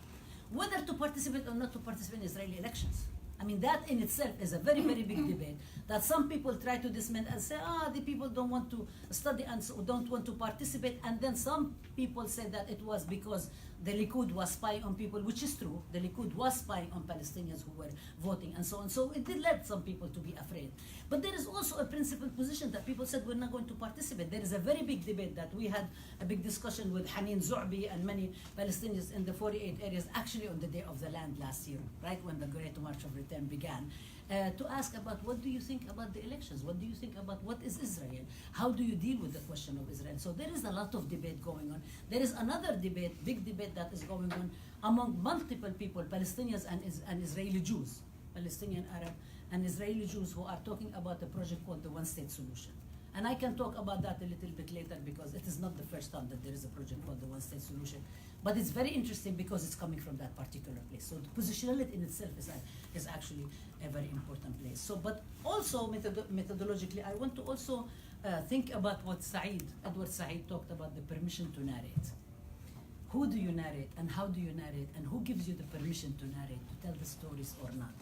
whether to participate or not to participate in Israeli elections. I mean, that in itself is a very, very big debate that some people try to dismiss and say, the people don't want to study and so don't want to participate. And then some people say that it was because the Likud was spying on people, which is true. The Likud was spying on Palestinians who were voting and so on. So it did lead some people to be afraid. But there is also a principled position that people said we're not going to participate. There is a very big debate that we had a big discussion with Hanin Zu'bi and many Palestinians in the 48 areas, actually on the Day of the Land last year, right when the Great March of Return began, to ask about what do you think about the elections? What do you think about what is Israel? How do you deal with the question of Israel? So there is a lot of debate going on. There is another debate, big debate that is going on among multiple people, Palestinians and Israeli Jews, Palestinian Arab and Israeli Jews, who are talking about a project called the one-state solution. And I can talk about that a little bit later because it is not the first time that there is a project called the one-state solution. But it's very interesting because it's coming from that particular place. So the positionality in itself is actually a very important place. So, but also methodologically, I want to also think about what Edward Said talked about, the permission to narrate. Who do you narrate and how do you narrate and who gives you the permission to narrate, to tell the stories or not?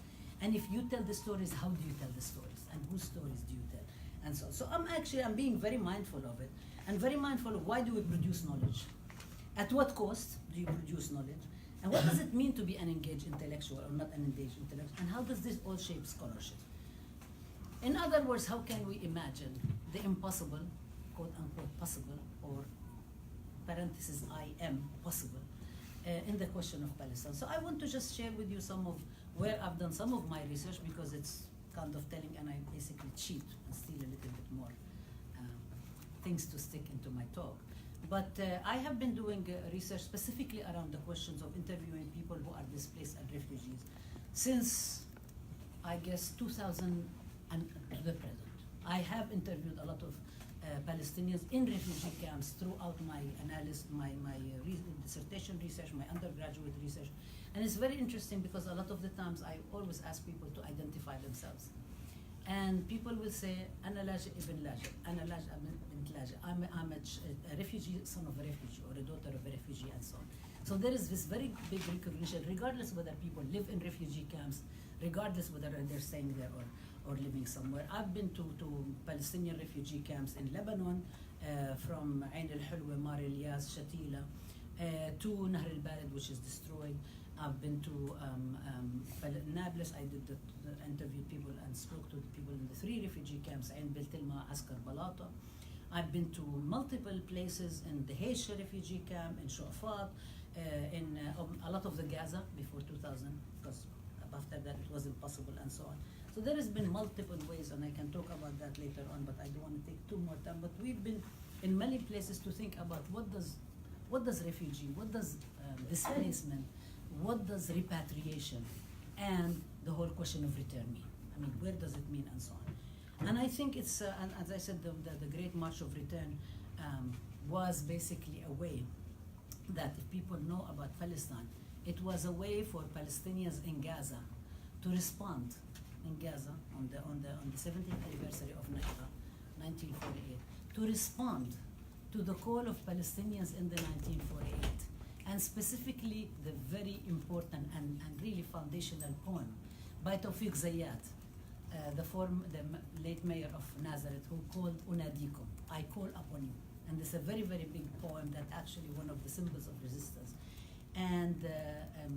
And if you tell the stories, how do you tell the stories? And whose stories do you tell? And so I'm being very mindful of it and very mindful of why do we produce knowledge? At what cost do you produce knowledge? And what does it mean to be an engaged intellectual or not an engaged intellectual? And how does this all shape scholarship? In other words, how can we imagine the impossible, quote unquote possible, or parenthesis I am possible, in the question of Palestine? So I want to just share with you some of where I've done some of my research because it's kind of telling and I basically cheat and steal a little bit more things to stick into my talk. But I have been doing research specifically around the questions of interviewing people who are displaced and refugees since, I guess, 2000 and to the present. I have interviewed a lot of Palestinians in refugee camps throughout my analysis, my dissertation research, my undergraduate research. And it's very interesting because a lot of the times I always ask people to identify themselves. And people will say, Ana Laja ibn Laja, Ana Laja ibn Laja. I'm a refugee, son of a refugee, or a daughter of a refugee, and so on. So there is this very big recognition, regardless whether people live in refugee camps, regardless whether they're staying there or living somewhere. I've been to Palestinian refugee camps in Lebanon, from Ain al-Hulwa, Mar el-Yas, Shatila, to Nahr al-Balad, which is destroyed, I've been to Nablus. I did interviewed people and spoke to the people in the 3 refugee camps, Ain Biltilma, Askar Balata. I've been to multiple places in the Haitian refugee camp, in Shu'afat, in a lot of the Gaza before 2000, because after that it was impossible and so on. So there has been multiple ways, and I can talk about that later on, but I don't want to take too more time. But we've been in many places to think about what does refugee, what does displacement, what does repatriation, and the whole question of return mean? I mean, where does it mean, and so on. And I think it's, and as I said, the Great March of Return was basically a way that if people know about Palestine, it was a way for Palestinians in Gaza to respond in Gaza on the 17th anniversary of Nakba, 1948, to respond to the call of Palestinians in the 1948, and specifically the very important and really foundational poem by Tawfiq Zayyad, the late mayor of Nazareth, who called Unadikum, I call upon you. And it's a very, very big poem that actually one of the symbols of resistance. And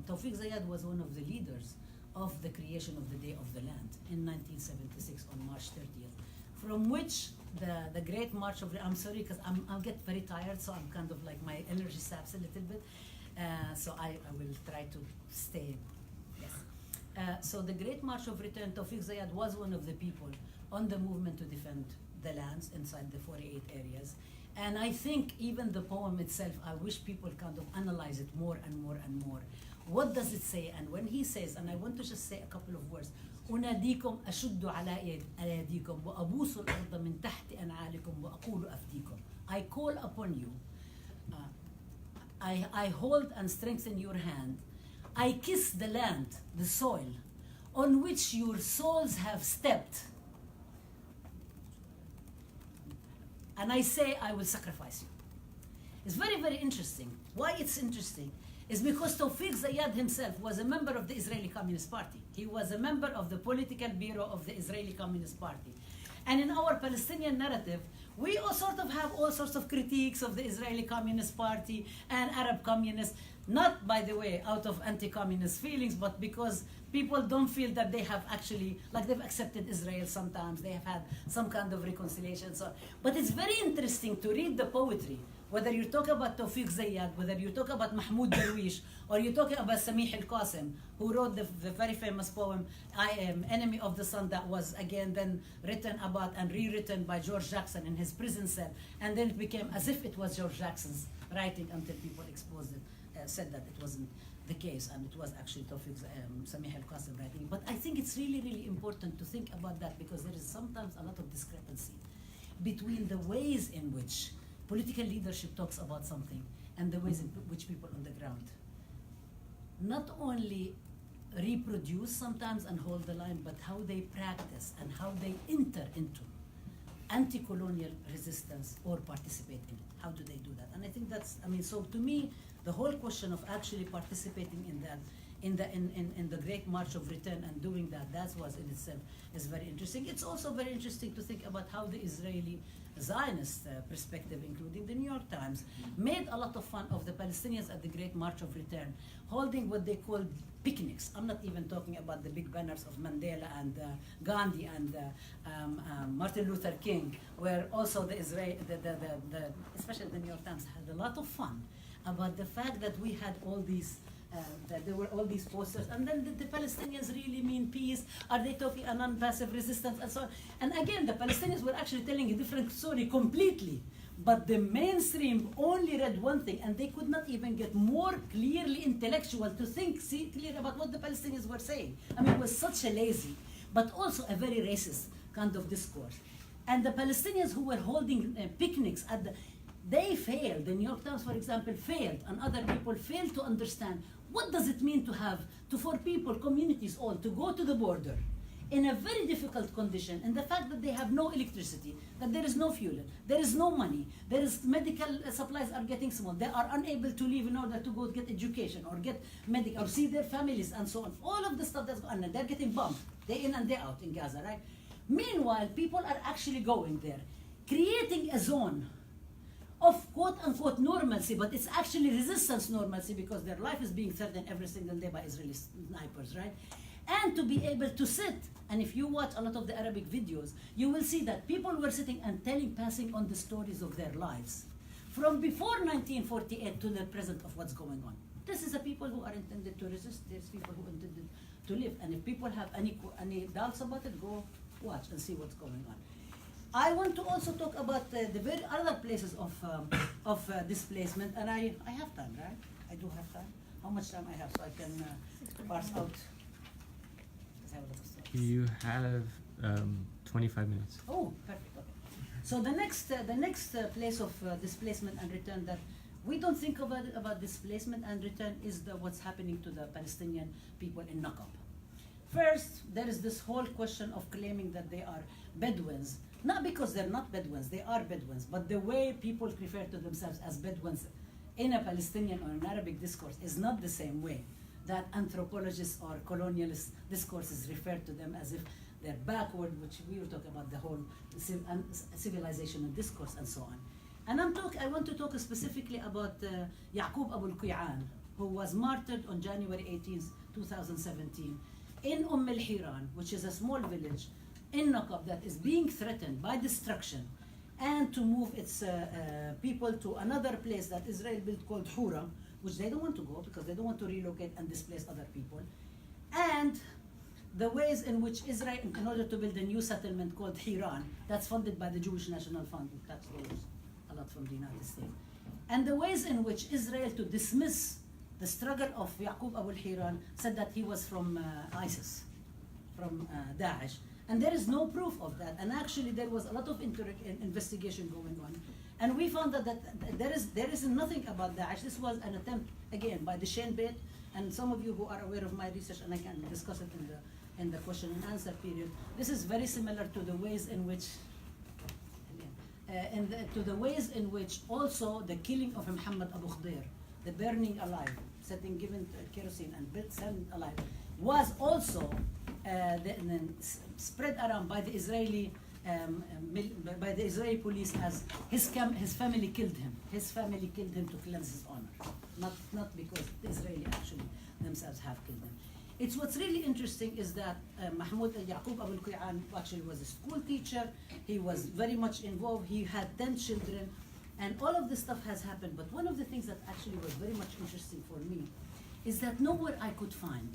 Tawfiq Zayyad was one of the leaders of the creation of the Day of the Land in 1976 on March 30th, from which the Great March of, I'm sorry, because I'll get very tired, so I'm kind of like, my energy saps a little bit, so I will try to stay, yes. So the Great March of Return, Tawfiq Zayyad was one of the people on the movement to defend the lands inside the 48 areas. And I think even the poem itself, I wish people kind of analyze it more and more and more. What does it say? And when he says, and I want to just say a couple of words, أناديكم أشد على أيديكم وأبوس الأرض من تحت أنعالكم وأقول أفديكم. I call upon you. I hold and strengthen your hand. I kiss the land, the soil, on which your souls have stepped. And I say, I will sacrifice you. It's very, very interesting. Why it's interesting is because Tawfiq Zayyad himself was a member of the Israeli Communist Party. He was a member of the political bureau of the Israeli Communist Party. And in our Palestinian narrative, we all sort of have all sorts of critiques of the Israeli Communist Party and Arab communists, not, by the way, out of anti-communist feelings, but because people don't feel that they have actually, like they've accepted Israel sometimes, they have had some kind of reconciliation. So, but it's very interesting to read the poetry, whether you talk about Tawfiq Zayyad, whether you talk about Mahmoud Darwish, or you're talking about Samih al-Qasim, who wrote the very famous poem, I Am Enemy of the Sun, that was again then written about and rewritten by George Jackson in his prison cell, and then it became as if it was George Jackson's writing until people exposed it, said that it wasn't the case, and it was actually Tawfiq Samih al-Qasim writing. But I think it's really, really important to think about that, because there is sometimes a lot of discrepancy between the ways in which political leadership talks about something and the ways in which people on the ground not only reproduce sometimes and hold the line, but how they practice and how they enter into anti-colonial resistance or participate in it. How do they do that? And I think that's, I mean, so to me, the whole question of actually participating in that, in the Great March of Return and doing that, that was in itself is very interesting. It's also very interesting to think about how the Israeli Zionist perspective, including the New York Times, made a lot of fun of the Palestinians at the Great March of Return, holding what they called picnics. I'm not even talking about the big banners of Mandela and Gandhi and Martin Luther King, where also the especially the New York Times had a lot of fun about the fact that we had all these that there were all these posters, and then the Palestinians really mean peace? Are they talking a non-passive resistance and so on? And again, the Palestinians were actually telling a different story completely. But the mainstream only read one thing, and they could not even get more clearly intellectual to see clear about what the Palestinians were saying. I mean, it was such a lazy, but also a very racist kind of discourse. And the Palestinians who were holding picnics they failed. The New York Times, for example, failed, and other people failed to understand what does it mean for people, communities all, to go to the border in a very difficult condition, and the fact that they have no electricity, that there is no fuel, there is no money, there is medical supplies are getting small, they are unable to leave in order to go get education or get medical or see their families and so on. All of the stuff that's going on, they're getting bombed day in and day out in Gaza, right? Meanwhile, people are actually going there, creating a zone of quote-unquote normalcy, but it's actually resistance normalcy because their life is being threatened every single day by Israeli snipers, right? And to be able to sit, and if you watch a lot of the Arabic videos, you will see that people were sitting and passing on the stories of their lives from before 1948 to the present of what's going on. This is the people who are intended to resist. There's people who intended to live. And if people have any doubts about it, go watch and see what's going on. I want to also talk about the very other places of displacement, and I have time, right? I do have time. How much time I have so I can parse out? I have a lot of stuff. You have 25 minutes. Oh, perfect. Okay. So the next place of displacement and return that we don't think about displacement and return is what's happening to the Palestinian people in Nakba. First, there is this whole question of claiming that they are Bedouins. Not because they're not Bedouins, they are Bedouins, but the way people refer to themselves as Bedouins in a Palestinian or an Arabic discourse is not the same way that anthropologists or colonialist discourses refer to them as if they're backward, which we were talking about the whole civilization and discourse and so on. And I want to talk specifically about Yaqub Abu al-Qi'an, who was martyred on January 18th, 2017 in al-Hiran, which is a small village in Nakba that is being threatened by destruction and to move its people to another place that Israel built called Hura, which they don't want to go because they don't want to relocate and displace other people. And the ways in which Israel, in order to build a new settlement called Hiran, that's funded by the Jewish National Fund, tax dollars, a lot from the United States. And the ways in which Israel, to dismiss the struggle of Yaqub Abu al-Hiran, said that he was from ISIS, from Daesh. And there is no proof of that. And actually there was a lot of investigation going on. And we found that there is nothing about Daesh. This was an attempt, again, by the Shin Bet, and some of you who are aware of my research, and I can discuss it in the question and answer period. This is very similar to the ways in which, to the ways in which also the killing of Muhammad Abu Khdir, the burning alive, given kerosene and sent alive, was also spread around by the Israeli police as his family killed him. His family killed him to cleanse his honor, not because the Israeli actually themselves have killed him. It's what's really interesting is that Mahmoud Yaqub Abu al-Qi'an actually was a school teacher. He was very much involved. He had 10 children, and all of this stuff has happened. But one of the things that actually was very much interesting for me is that nowhere I could find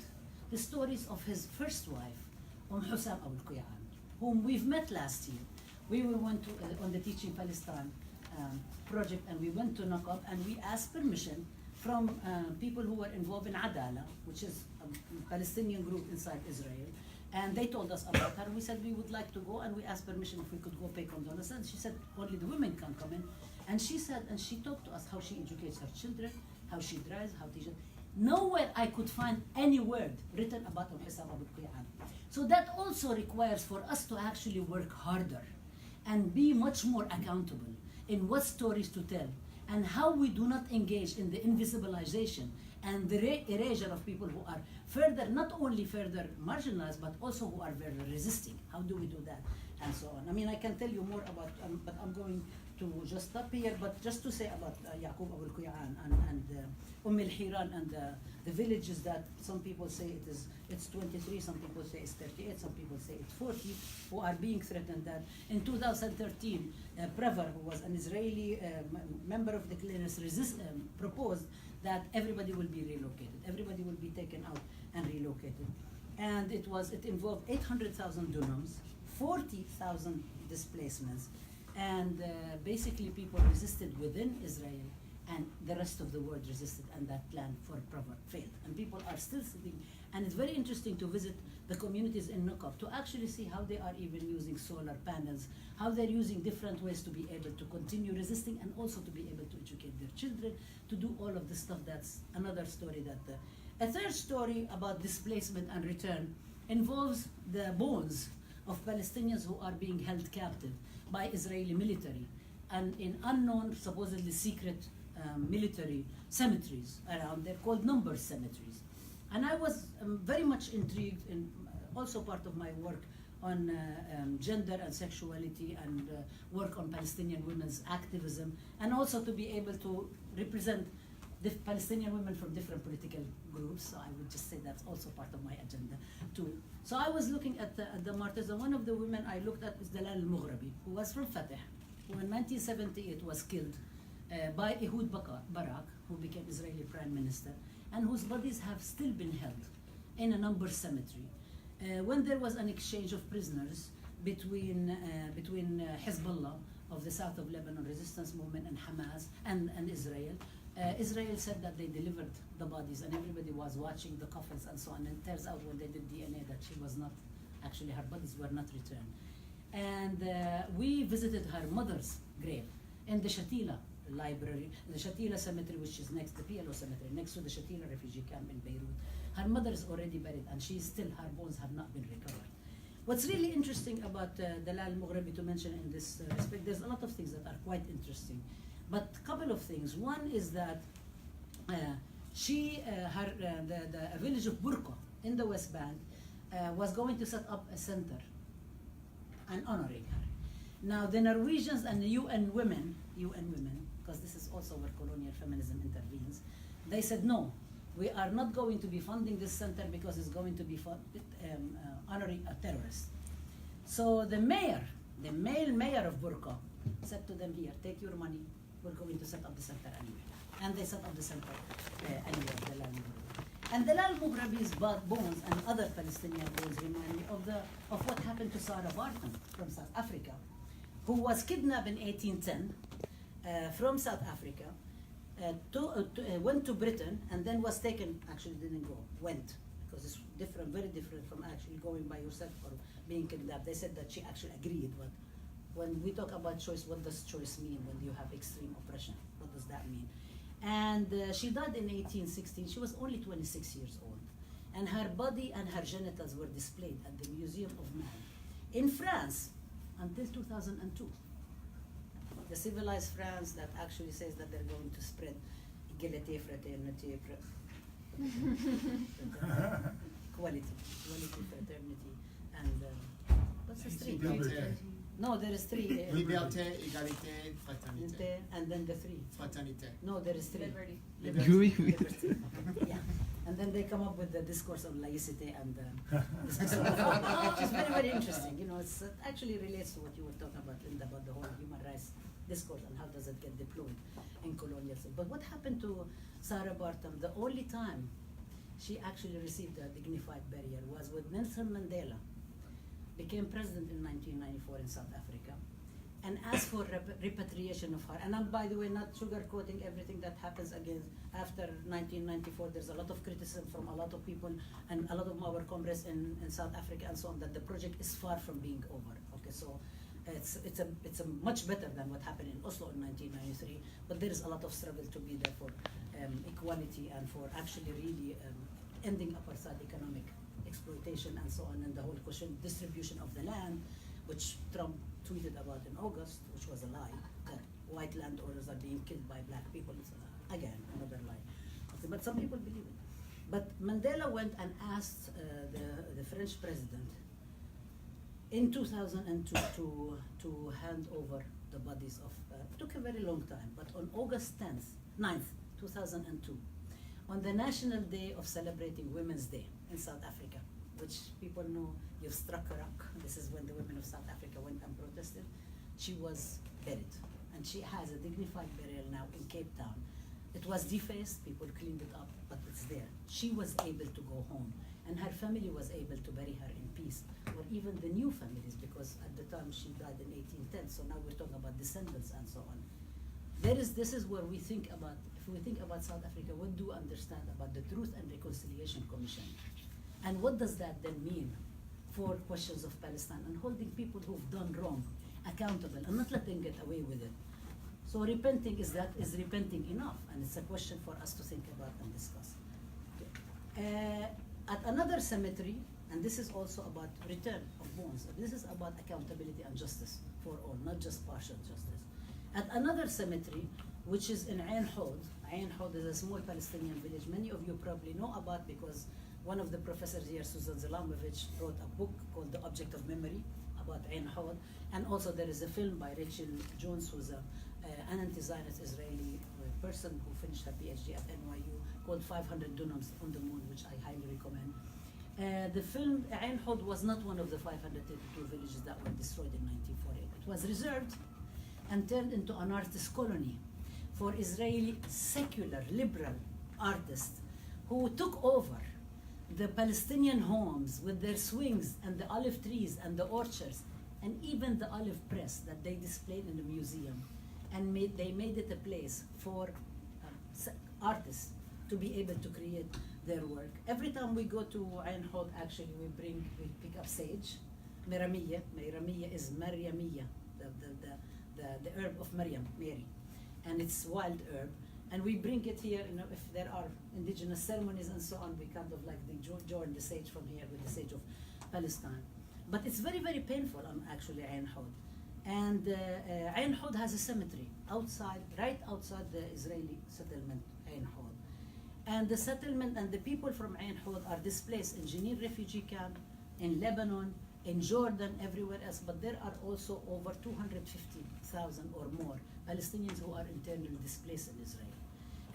the stories of his first wife, Hussam Abu al-Qi'an, whom we've met last year. We went to, on the Teaching Palestine project, and we went to Nakba, and we asked permission from people who were involved in Adala, which is a Palestinian group inside Israel. And they told us about her. We said we would like to go, and we asked permission if we could go pay condolences. And she said only the women can come in. And she said, and she talked to us how she educates her children, how she drives, how teaches. Nowhere I could find any word written about Hussam Abu al-Qi'an. So that also requires for us to actually work harder and be much more accountable in what stories to tell and how we do not engage in the invisibilization and the erasure of people who are further, not only further marginalized, but also who are very resisting. How do we do that? And so on. I mean, I can tell you more about, but I'm going to just stop here, but just to say about Yaqub Abu al-Qi'an and al-Hiran and the villages that some people say it's 23, some people say it's 38, some people say it's 40, who are being threatened. That in 2013, Prever, who was an Israeli member of the Cleaners, proposed that everybody will be relocated. Everybody will be taken out and relocated. And it involved 800,000 dunams, 40,000 displacements, and basically people resisted within Israel, and the rest of the world resisted, and that plan for Prever failed. And people are still sitting, and it's very interesting to visit the communities in Nakba to actually see how they are even using solar panels, how they're using different ways to be able to continue resisting and also to be able to educate their children, to do all of this stuff. That's another story. A third story about displacement and return involves the bones of Palestinians who are being held captive by Israeli military and in unknown, supposedly secret military cemeteries around. They're called number cemeteries. And I was very much intrigued, in also part of my work gender and sexuality and work on Palestinian women's activism, and also to be able to represent the Palestinian women from different political groups. So I would just say that's also part of my agenda too. So I was looking at the martyrs, and one of the women I looked at is Dalal al-Mughrabi, who was from Fatah, who in 1978 was killed by Ehud Barak, who became Israeli prime minister, and whose bodies have still been held in a Number cemetery. When there was an exchange of prisoners between Hezbollah of the south of Lebanon resistance movement and Hamas and Israel, Israel said that they delivered the bodies, and everybody was watching the coffins and so on. And it turns out when they did DNA that she was not, actually her bodies were not returned. And we visited her mother's grave in the Shatila library, the Shatila cemetery, which is next to the PLO cemetery, next to the Shatila refugee camp in Beirut. Her mother is already buried, and her bones have not been recovered. What's really interesting about Dalal al-Mughrabi, to mention in this respect, there's a lot of things that are quite interesting. But a couple of things. One is that the village of Burqa in the West Bank was going to set up a center and honoring her. Now the Norwegians and the UN women, because this is also where colonial feminism intervenes, they said no, we are not going to be funding this center because it's going to be honoring a terrorist. So the male mayor of Burqa said to them, here, take your money, we're going to set up the center anyway. And they set up the center anyway, Dalal al-Mughrabi. And Dalal al-Mughrabi's bones and other Palestinian bones remind me of what happened to Sarah Barton from South Africa, who was kidnapped in 1810 from South Africa, went to Britain, and then was taken, actually didn't go, went, because it's different, very different from actually going by yourself or being kidnapped. They said that she actually agreed, but when we talk about choice, what does choice mean when you have extreme oppression? What does that mean? And she died in 1816. She was only 26 years old. And her body and her genitals were displayed at the Museum of Man in France until 2002. The civilized France that actually says that they're going to spread equality, fraternity, equality, fraternity, and what's the street? No, there is three. Liberté, égalité, fraternité. And then the three. Fraternité. No, there is three. Liberty. Liberty. Yeah. And then they come up with the discourse on laicity and which is very, very interesting. You know, it actually relates to what you were talking about, Linda, about the whole human rights discourse and how does it get deployed in colonialism. But what happened to Sarah Barton? The only time she actually received a dignified burial was with Nelson Mandela became president in 1994 in South Africa and asked for repatriation of her. And I'm, by the way, not sugarcoating everything that happens again after 1994. There's a lot of criticism from a lot of people and a lot of our comrades in South Africa and so on, that the project is far from being over. Okay, so it's a much better than what happened in Oslo in 1993, but there is a lot of struggle to be there for equality and for actually really ending apartheid economic exploitation and so on, and the whole question distribution of the land, which Trump tweeted about in August, which was a lie, that white landowners are being killed by black people. Again, another lie. Okay, but some people believe it. But Mandela went and asked the French president in 2002 to hand over the bodies of, it took a very long time, but on August 9th, 2002, on the National Day of celebrating Women's Day in South Africa, which people know you've struck a rock. This is when the women of South Africa went and protested. She was buried, and she has a dignified burial now in Cape Town. It was defaced, people cleaned it up, but it's there. She was able to go home, and her family was able to bury her in peace, or even the new families, because at the time she died in 1810, so now we're talking about descendants and so on. This is where we think about, if we think about South Africa, what do we understand about the Truth and Reconciliation Commission? And what does that then mean for questions of Palestine and holding people who've done wrong accountable and not letting get away with it? So repenting, is repenting enough? And it's a question for us to think about and discuss. At another cemetery, and this is also about return of bones, this is about accountability and justice for all, not just partial justice. At another cemetery, which is in Ain Hod. Ain Hod is a small Palestinian village many of you probably know about, because one of the professors here, Susan Zalamovich, wrote a book called The Object of Memory about Ain Hod. And also there is a film by Rachel Jones, who's an anti-Zionist Israeli person who finished her PhD at NYU, called 500 Dunams on the Moon, which I highly recommend. The film Ain Hod was not one of the 532 villages that were destroyed in 1948. It was reserved and turned into an artist colony for Israeli secular liberal artists who took over the Palestinian homes with their swings and the olive trees and the orchards and even the olive press that they displayed in the museum, and they made it a place for artists to be able to create their work. Every time we go to Ain Hod, actually we pick up sage, meramiya. Meramiya is Maryamiya, the herb of Maryam, Mary, and it's wild herb. And we bring it here, you know, if there are indigenous ceremonies and so on, we kind of like join the sage from here with the sage of Palestine. But it's very, very painful on actually Ain Hod. And Ain Hod has a cemetery outside, right outside the Israeli settlement, Ain Hod. And the settlement and the people from Ain Hod are displaced in Jenin refugee camp, in Lebanon, in Jordan, everywhere else. But there are also over 250,000 or more Palestinians who are internally displaced in Israel.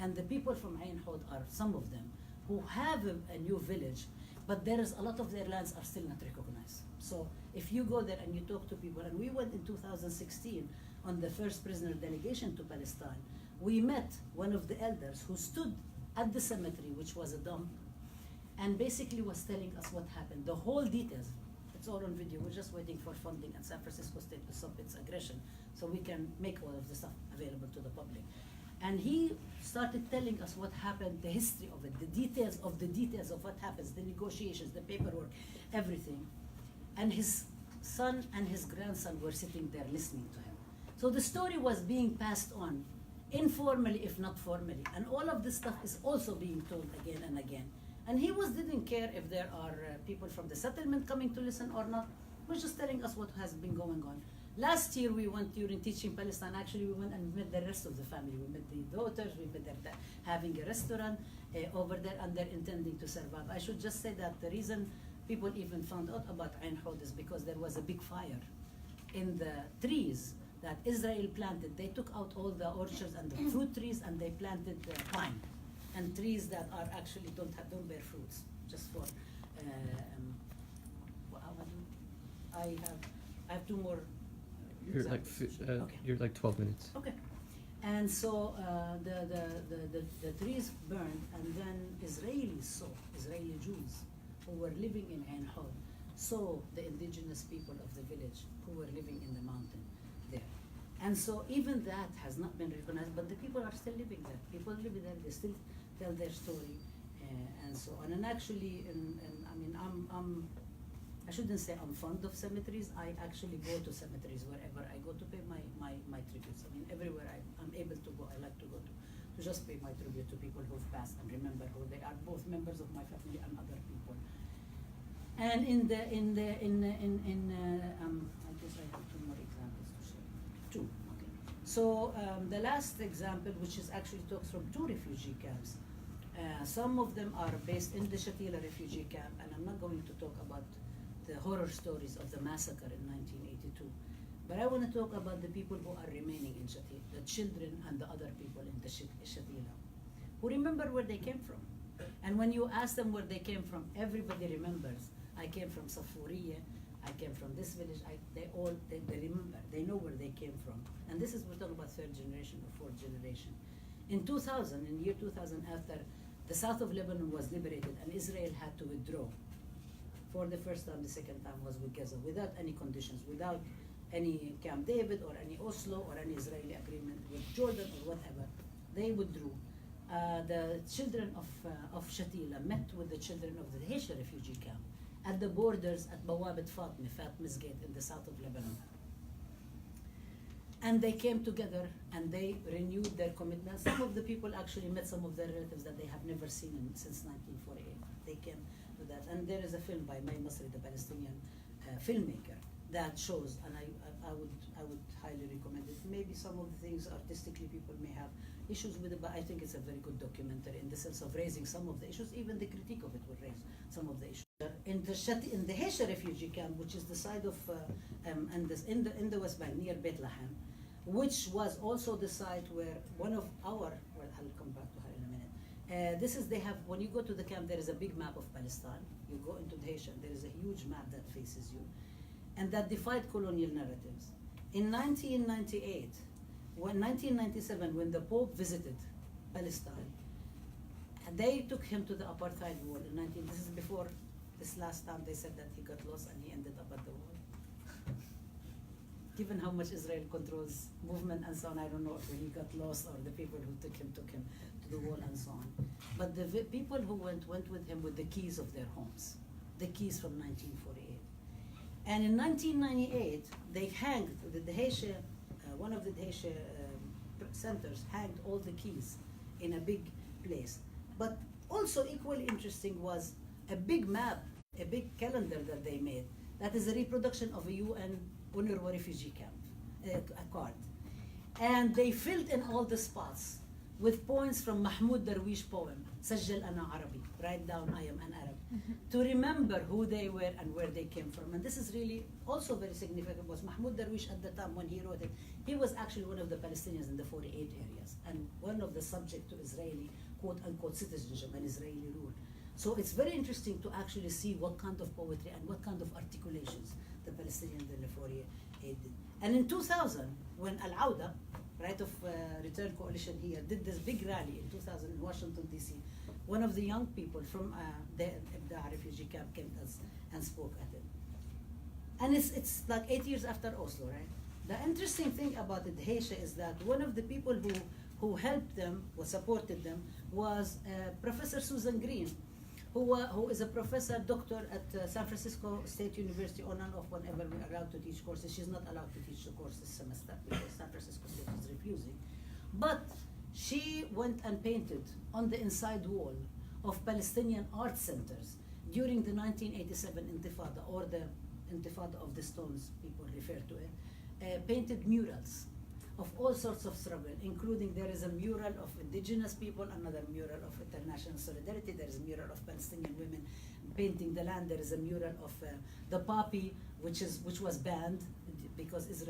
And the people from Ain Hod are some of them who have a new village, but there is a lot of their lands are still not recognized. So if you go there and you talk to people, and we went in 2016 on the first prisoner delegation to Palestine, we met one of the elders who stood at the cemetery, which was a dump, and basically was telling us what happened, the whole details. It's all on video. We're just waiting for funding at San Francisco State to stop its aggression so we can make all of the stuff available to the public. And he started telling us what happened, the history of it, the details of what happens, the negotiations, the paperwork, everything. And his son and his grandson were sitting there listening to him. So the story was being passed on informally, if not formally. And all of this stuff is also being told again and again. And he didn't care if there are people from the settlement coming to listen or not. He was just telling us what has been going on. Last year we went during Teaching Palestine, actually we went and met the rest of the family. We met the daughters, we met them having a restaurant over there, and they're intending to survive. I should just say that the reason people even found out about Ain Hod is because there was a big fire in the trees that Israel planted. They took out all the orchards and the fruit trees, and they planted pine and trees that are actually don't bear fruits. Just for I have two more. You're like 12 minutes. Okay. And so the trees burned, and then Israeli Jews who were living in Ain Hod saw the indigenous people of the village who were living in the mountain there. And so even that has not been recognized, but the people are still living there. People living there, they still tell their story and so on. And actually, I shouldn't say I'm fond of cemeteries. I actually go to cemeteries wherever I go to pay my tributes. I mean, everywhere I'm able to go, I like to go to just pay my tribute to people who've passed and remember who they are, both members of my family and other people. And I guess I have two more examples to share. Two, okay. So the last example, which is actually talks from two refugee camps. Some of them are based in the Shatila refugee camp, and I'm not going to talk about the horror stories of the massacre in 1982. But I want to talk about the people who are remaining in Shatila, the children and the other people in the Shatila, who remember where they came from. And when you ask them where they came from, everybody remembers. I came from Safuriya, I came from this village. They remember, they know where they came from. And this is, we're talking about third generation or fourth generation. In 2000, in year 2000, after the south of Lebanon was liberated and Israel had to withdraw, for the first time, the second time was with Gaza, without any conditions, without any Camp David or any Oslo or any Israeli agreement with Jordan or whatever, they withdrew. The children of Shatila met with the children of the Haitian refugee camp at the borders at Bawabit Fatmi's Gate in the south of Lebanon. And they came together and they renewed their commitment. Some of the people actually met some of their relatives that they have never seen since 1948. They came to that. And there is a film by May Masri, the Palestinian filmmaker, that shows, and I would highly recommend it. Maybe some of the things artistically people may have, issues with it, but I think it's a very good documentary in the sense of raising some of the issues. Even the critique of it will raise some of the issues. In the Haitian refugee camp, which is the side of in the West Bank near Bethlehem, which was also the site where one of our, well, I'll come back to her in a minute. They have, when you go to the camp, there is a big map of Palestine. You go into the Haitian, there is a huge map that faces you, and that defied colonial narratives. In 1998, 1997, when the Pope visited Palestine, they took him to the apartheid wall in 19. This is before this last time they said that he got lost and he ended up at the wall. Given how much Israel controls movement and so on, I don't know if he got lost or the people who took him to the wall and so on. But the people who went with him with the keys of their homes, the keys from 1948. And in 1998, they hanged the Haitian, one of the Haitian centers hanged all the keys in a big place. But also equally interesting was a big map, a big calendar that they made. That is a reproduction of a UN UNRWA refugee camp, a card. And they filled in all the spots with points from Mahmoud Darwish poem, سجل أنا عربي, write down I am an Arab, to remember who they were and where they came from. And this is really also very significant because Mahmoud Darwish at the time when he wrote it, he was actually one of the Palestinians in the 48 areas and one of the subject to Israeli quote unquote citizenship and Israeli rule. So it's very interesting to actually see what kind of poetry and what kind of articulations the Palestinians in the 48 did. And in 2000, when Al-Awda, Right of Return Coalition here, did this big rally in 2000 in Washington, D.C., one of the young people from the refugee camp came and spoke at it. And it's like 8 years after Oslo, right? The interesting thing about the Haitian is that one of the people who helped them, or supported them, was Professor Susan Green, who is a professor, doctor at San Francisco State University, on and off whenever we're allowed to teach courses. She's not allowed to teach the course this semester because San Francisco State is refusing. But she went and painted on the inside wall of Palestinian art centers during the 1987 Intifada, or the Intifada of the Stones, people refer to it, painted murals of all sorts of struggle, including there is a mural of indigenous people, another mural of international solidarity, there is a mural of Palestinian women painting the land, there is a mural of the poppy, which was banned because it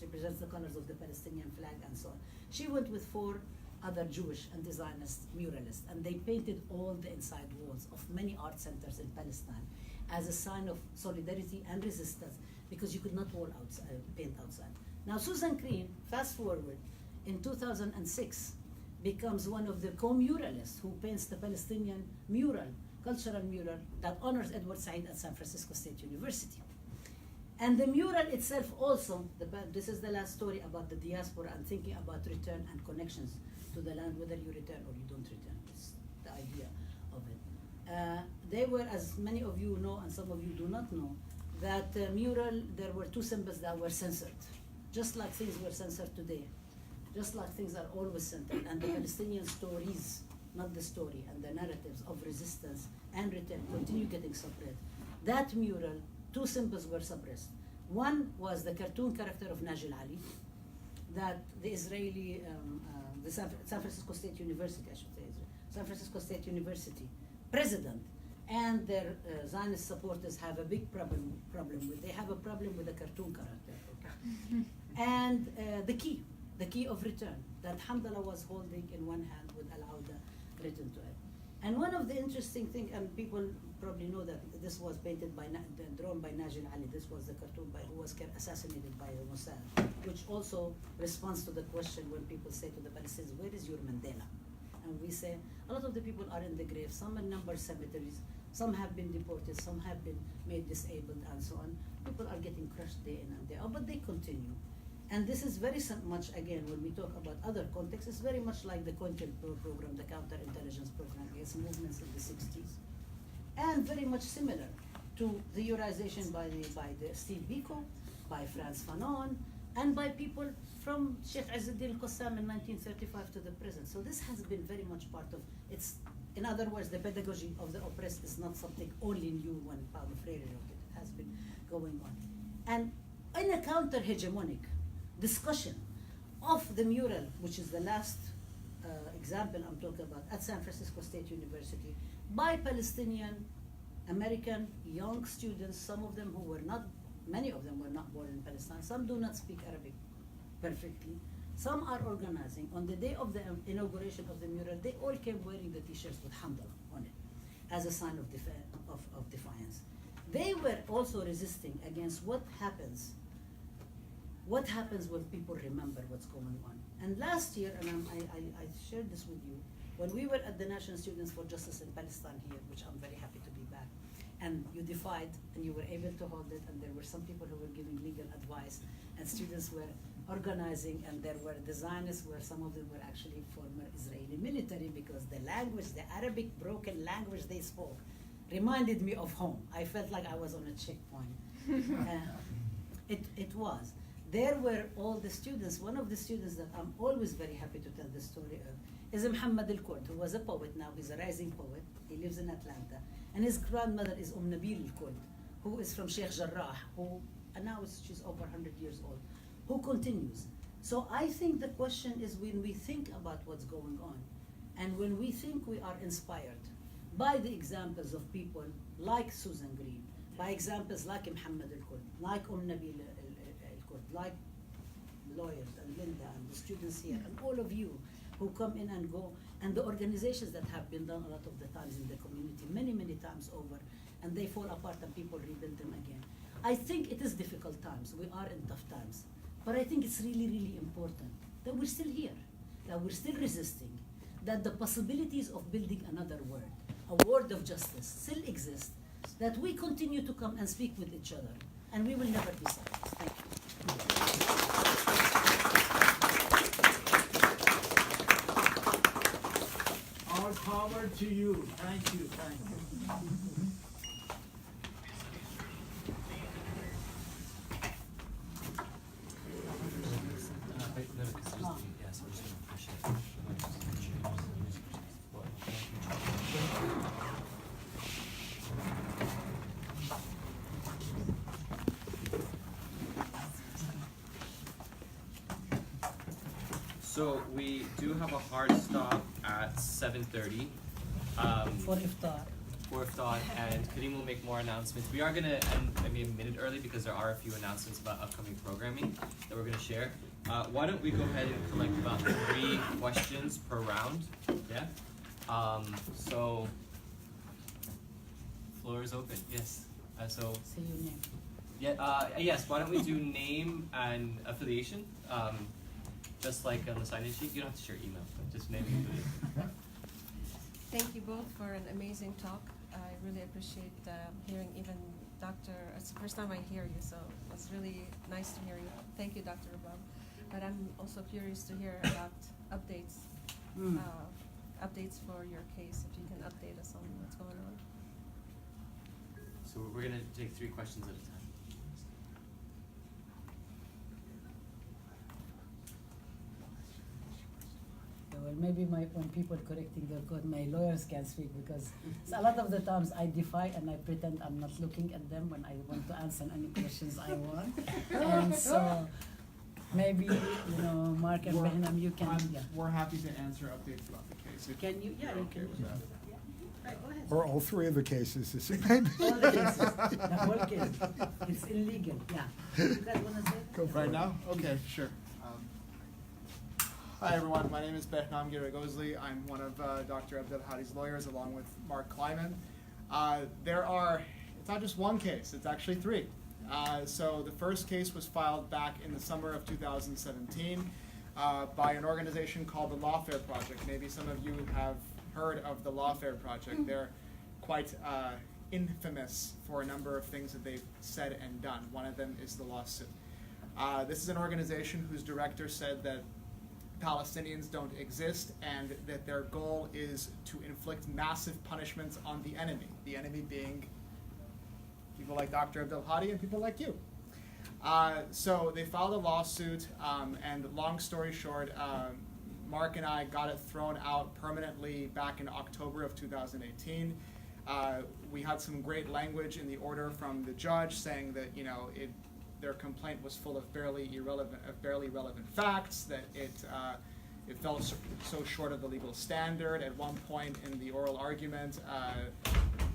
represents the colors of the Palestinian flag and so on. She went with 4 other Jewish and Zionist muralists, and they painted all the inside walls of many art centers in Palestine as a sign of solidarity and resistance, because you could not paint outside. Now, Susan Green, fast forward, in 2006, becomes one of the co-muralists who paints the Palestinian mural, cultural mural, that honors Edward Said at San Francisco State University. And the mural itself also, this is the last story about the diaspora and thinking about return and connections to the land, whether you return or you don't return. It's the idea of it. They were, as many of you know and some of you do not know, that mural, there were 2 symbols that were censored. Just like things were censored today, just like things are always censored, and the Palestinian stories, not the story, and the narratives of resistance and return continue getting suppressed. That mural, 2 symbols were suppressed. One was the cartoon character of Najil Ali, that the Israeli, the San Francisco State University, I should say, San Francisco State University president and their Zionist supporters have a big problem with. They have a problem with the cartoon character. Okay? And the key of return that Hamdallah was holding in one hand with Al-Awda written to it. And one of the interesting things, and people probably know that this was painted by, drawn by Najil Ali. This was the cartoon who was assassinated by the Mossad, which also responds to the question when people say to the Palestinians, where is your Mandela? And we say, a lot of the people are in the grave, some in numbered cemeteries, some have been deported, some have been made disabled, and so on. People are getting crushed day in and day out, but they continue. And this is very much, again, when we talk about other contexts, it's very much like the COINTEL program, the counterintelligence program against movements in the 60s. And very much similar to the theorization by the Steve Biko, by Frantz Fanon, and by people from Sheikh Izzuddin al-Qassam in 1935 to the present. So this has been very much part of, it's, in other words, the pedagogy of the oppressed is not something only new when Paulo Freire wrote it. It has been going on. And in a counter-hegemonic discussion of the mural, which is the last example I'm talking about at San Francisco State University by Palestinian American young students, some of them who were not, many of them were not born in Palestine, some do not speak Arabic perfectly, some are organizing. On the day of the inauguration of the mural, they all came wearing the t-shirts with Hamdallah on it as a sign of defiance. They were also resisting against what happens when people remember what's going on. And last year, and I shared this with you, when we were at the National Students for Justice in Palestine here, which I'm very happy to be back, and you defied and you were able to hold it, and there were some people who were giving legal advice, and students were organizing, and there were designers where some of them were actually former Israeli military, because the language, the Arabic broken language they spoke, reminded me of home. I felt like I was on a checkpoint. It was. There were all the students. One of the students that I'm always very happy to tell the story of is Muhammad al-Kurd, who was a poet now. He's a rising poet. He lives in Atlanta. And his grandmother is Nabil al-Kurd, who is from Sheikh Jarrah, and now she's over 100 years old, who continues. So I think the question is, when we think about what's going on, and when we think we are inspired by the examples of people like Susan Green, by examples like Muhammad al-Kurd, like Nabil al-Kurd, like lawyers and Linda and the students here, and all of you who come in and go, and the organizations that have been done a lot of the times in the community, many, many times over, and they fall apart and people rebuild them again. I think it is difficult times. We are in tough times. But I think it's really, really important that we're still here, that we're still resisting, that the possibilities of building another world, a world of justice, still exist, that we continue to come and speak with each other, and we will never be silenced. Thank you. All power to you. Thank you. Thank you. So we do have a hard stop at 7:30 For iftar. for iftar, and Kareem will make more announcements. We are going to end maybe a minute early because there are a few announcements about upcoming programming that we're going to share. Why don't we go ahead and collect about 3 questions per round? Yeah. So floor is open. Yes. So Say your name. yeah. Yes. Why don't we do name and affiliation? Just like on the sign-in sheet. You don't have to share email, but just name and affiliation. Thank you both for an amazing talk. I really appreciate hearing even Dr. It's the first time I hear you, so it's really nice to hear you. Thank you, Dr. Rabab. But I'm also curious to hear about updates, updates for your case, if you can update us on what's going on. So we're going to take 3 questions at a time. Well, maybe when people correcting their code, my lawyers can speak, because a lot of the times I defy and I pretend I'm not looking at them when I want to answer any questions I want. And so maybe, Mark and Behnam, you can, We're happy to answer updates about the case. If Can you, you're you okay can. with that. Right, go ahead. Or all 3 of the cases, as it may be. All the cases, the whole case. It's illegal, yeah. You guys wanna say that? Go for Right it. now? Okay, sure. Hi everyone, my name is Behnam Giragozli. I'm one of Dr. Abdulhadi's lawyers, along with Mark Kleiman. It's not just one case, it's actually 3. So the first case was filed back in the summer of 2017 by an organization called the Lawfare Project. Maybe some of you have heard of the Lawfare Project. They're quite infamous for a number of things that they've said and done. One of them is the lawsuit. This is an organization whose director said that Palestinians don't exist, and that their goal is to inflict massive punishments on the enemy being people like Dr. Abdulhadi and people like you. So they filed a lawsuit, and long story short, Mark and I got it thrown out permanently back in October of 2018. We had some great language in the order from the judge saying that, their complaint was full of barely relevant facts, that it fell so short of the legal standard. At one point in the oral argument,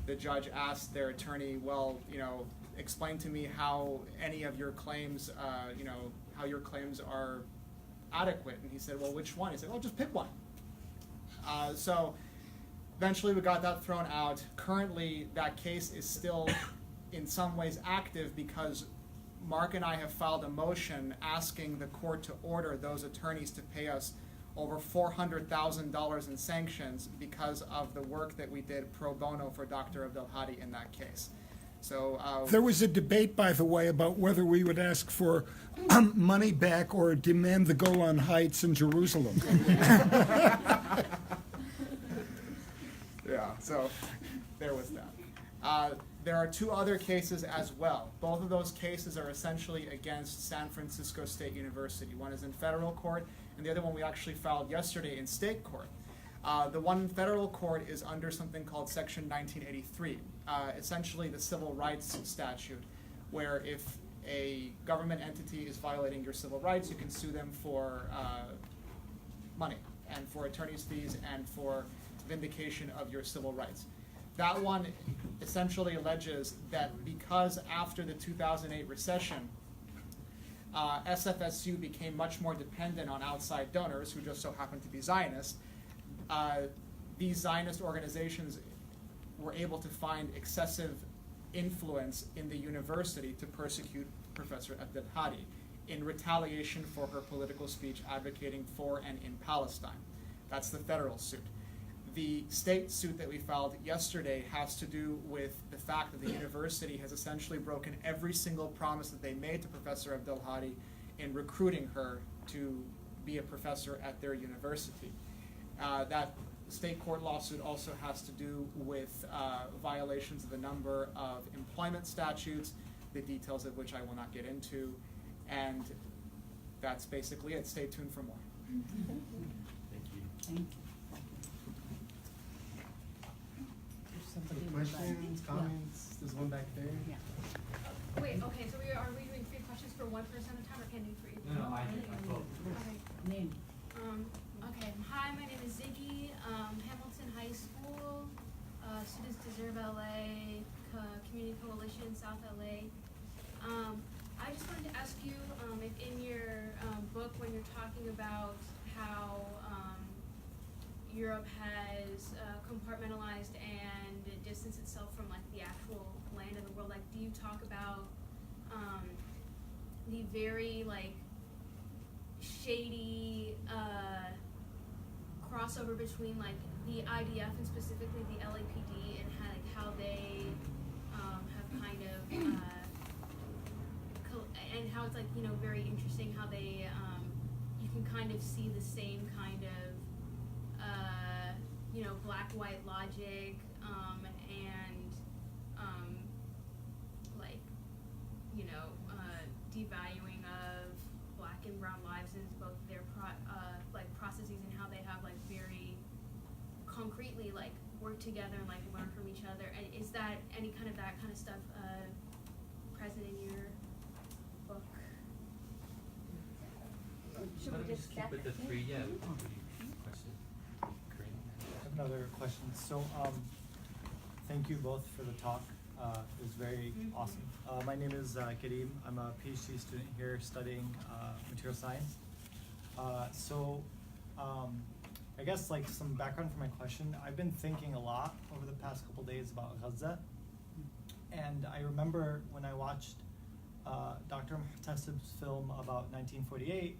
the judge asked their attorney, well, explain to me how any of your claims, how your claims are adequate. And he said, well, which one? He said, well, just pick one. So eventually we got that thrown out. Currently, that case is still in some ways active because Mark and I have filed a motion asking the court to order those attorneys to pay us over $400,000 in sanctions because of the work that we did pro bono for Dr. Abdulhadi in that case. So There was a debate, by the way, about whether we would ask for money back or demand the Golan Heights in Jerusalem. yeah, so there was that. There are two other cases as well. Both of those cases are essentially against San Francisco State University. One is in federal court, and the other one we actually filed yesterday in state court. The one in federal court is under something called Section 1983, essentially the civil rights statute, where if a government entity is violating your civil rights, you can sue them for money and for attorney's fees and for vindication of your civil rights. That one essentially alleges that because after the 2008 recession, SFSU became much more dependent on outside donors who just so happened to be Zionists. These Zionist organizations were able to find excessive influence in the university to persecute Professor Abdulhadi in retaliation for her political speech advocating for and in Palestine. That's the federal suit. The state suit that we filed yesterday has to do with the fact that the university has essentially broken every single promise that they made to Professor Abdulhadi in recruiting her to be a professor at their university. That state court lawsuit also has to do with violations of a number of employment statutes, the details of which I will not get into, and that's basically it. Stay tuned for more. Thank you. Thank you. Any questions, comments? There's one back there. Yeah. Wait, okay, so are we doing 3 questions for one person at a time, or can I do 3? No, I did both. Okay. Name. Okay. Hi, my name is Ziggy. Hamilton High School, Students Deserve LA, Community Coalition, South LA. I just wanted to ask you if in your book, when you're talking about how Europe has compartmentalized and distanced itself from like the actual land of the world, like do you talk about the very like shady crossover between like the IDF and specifically the LAPD and how they have kind of and how it's like, you know, very interesting how they you can kind of see the same kind of you know, black-white logic and like, you know, devaluing of black and brown lives in both their like processes and how they have like very concretely like work together and like learn from each other. And is that any kind of that kind of stuff present in your book? Should we just keep with the 3? Yeah. Question. Corinne? I have another question. So, thank you both for the talk. It was very awesome. My name is Kareem. I'm a PhD student here studying material science. I guess like some background for my question. I've been thinking a lot over the past couple days about Gaza. And I remember when I watched Dr. Muhtasib's film about 1948,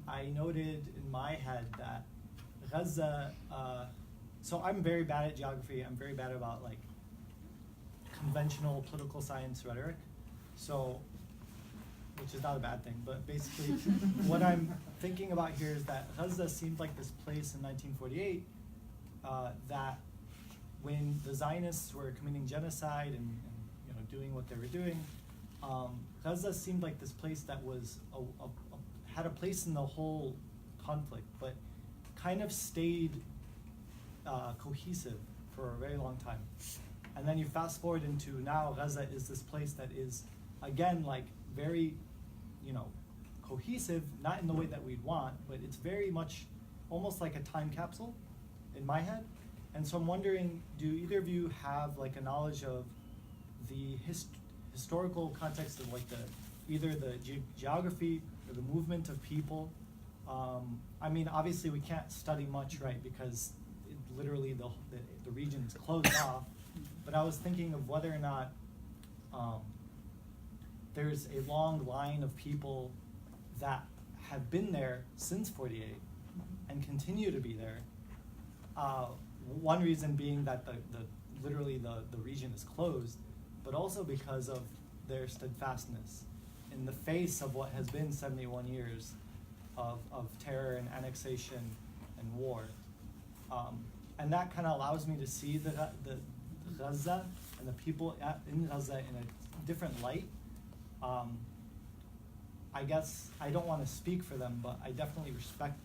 I noted in my head that Gaza, so I'm very bad at geography, I'm very bad about like conventional political science rhetoric, so, which is not a bad thing, but basically what I'm thinking about here is that Gaza seemed like this place in 1948 that when the Zionists were committing genocide and you know, doing what they were doing, Gaza seemed like this place that was had a place in the whole conflict, but kind of stayed cohesive for a very long time. And then you fast forward into now, Gaza is this place that is, again, like very, you know, cohesive, not in the way that we'd want, but it's very much almost like a time capsule in my head. And so I'm wondering, do either of you have like a knowledge of the historical context of like either the geography or the movement of people? I mean, obviously we can't study much, right? Because literally the region is closed off. But I was thinking of whether or not there's a long line of people that have been there since 48 and continue to be there. One reason being that literally the region is closed, but also because of their steadfastness in the face of what has been 71 years of terror and annexation and war. And that kind of allows me to see the Gaza and the people in Gaza in a different light. I guess I don't want to speak for them, but I definitely respect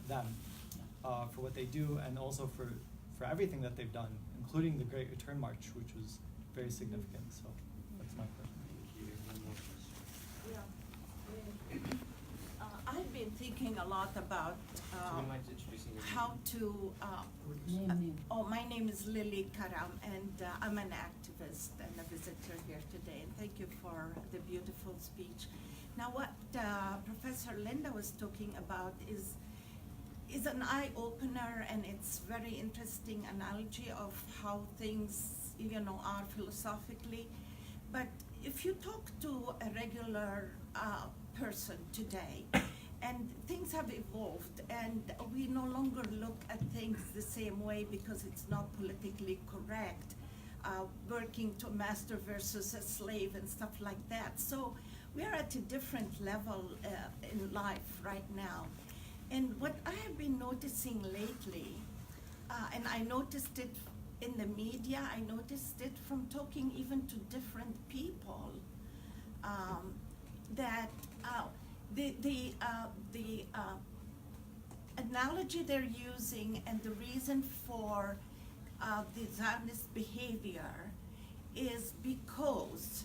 them for what they do, and also for everything that they've done, including the Great Return March, which was very significant. So that's my question. I've been thinking a lot about Do you mind introducing your how to. My name is Lily Karam, and I'm an activist and a visitor here today. And thank you for the beautiful speech. Now, what Professor Linda was talking about is an eye opener, and it's very interesting analogy of how things are philosophically. But if you talk to a regular person today, and things have evolved, and we no longer look at things the same way because it's not politically correct, working to master versus a slave and stuff like that. So we are at a different level in life right now. And what I have been noticing lately, and I noticed it in the media, I noticed it from talking even to different people, that the analogy they're using and the reason for the Zionist behavior is because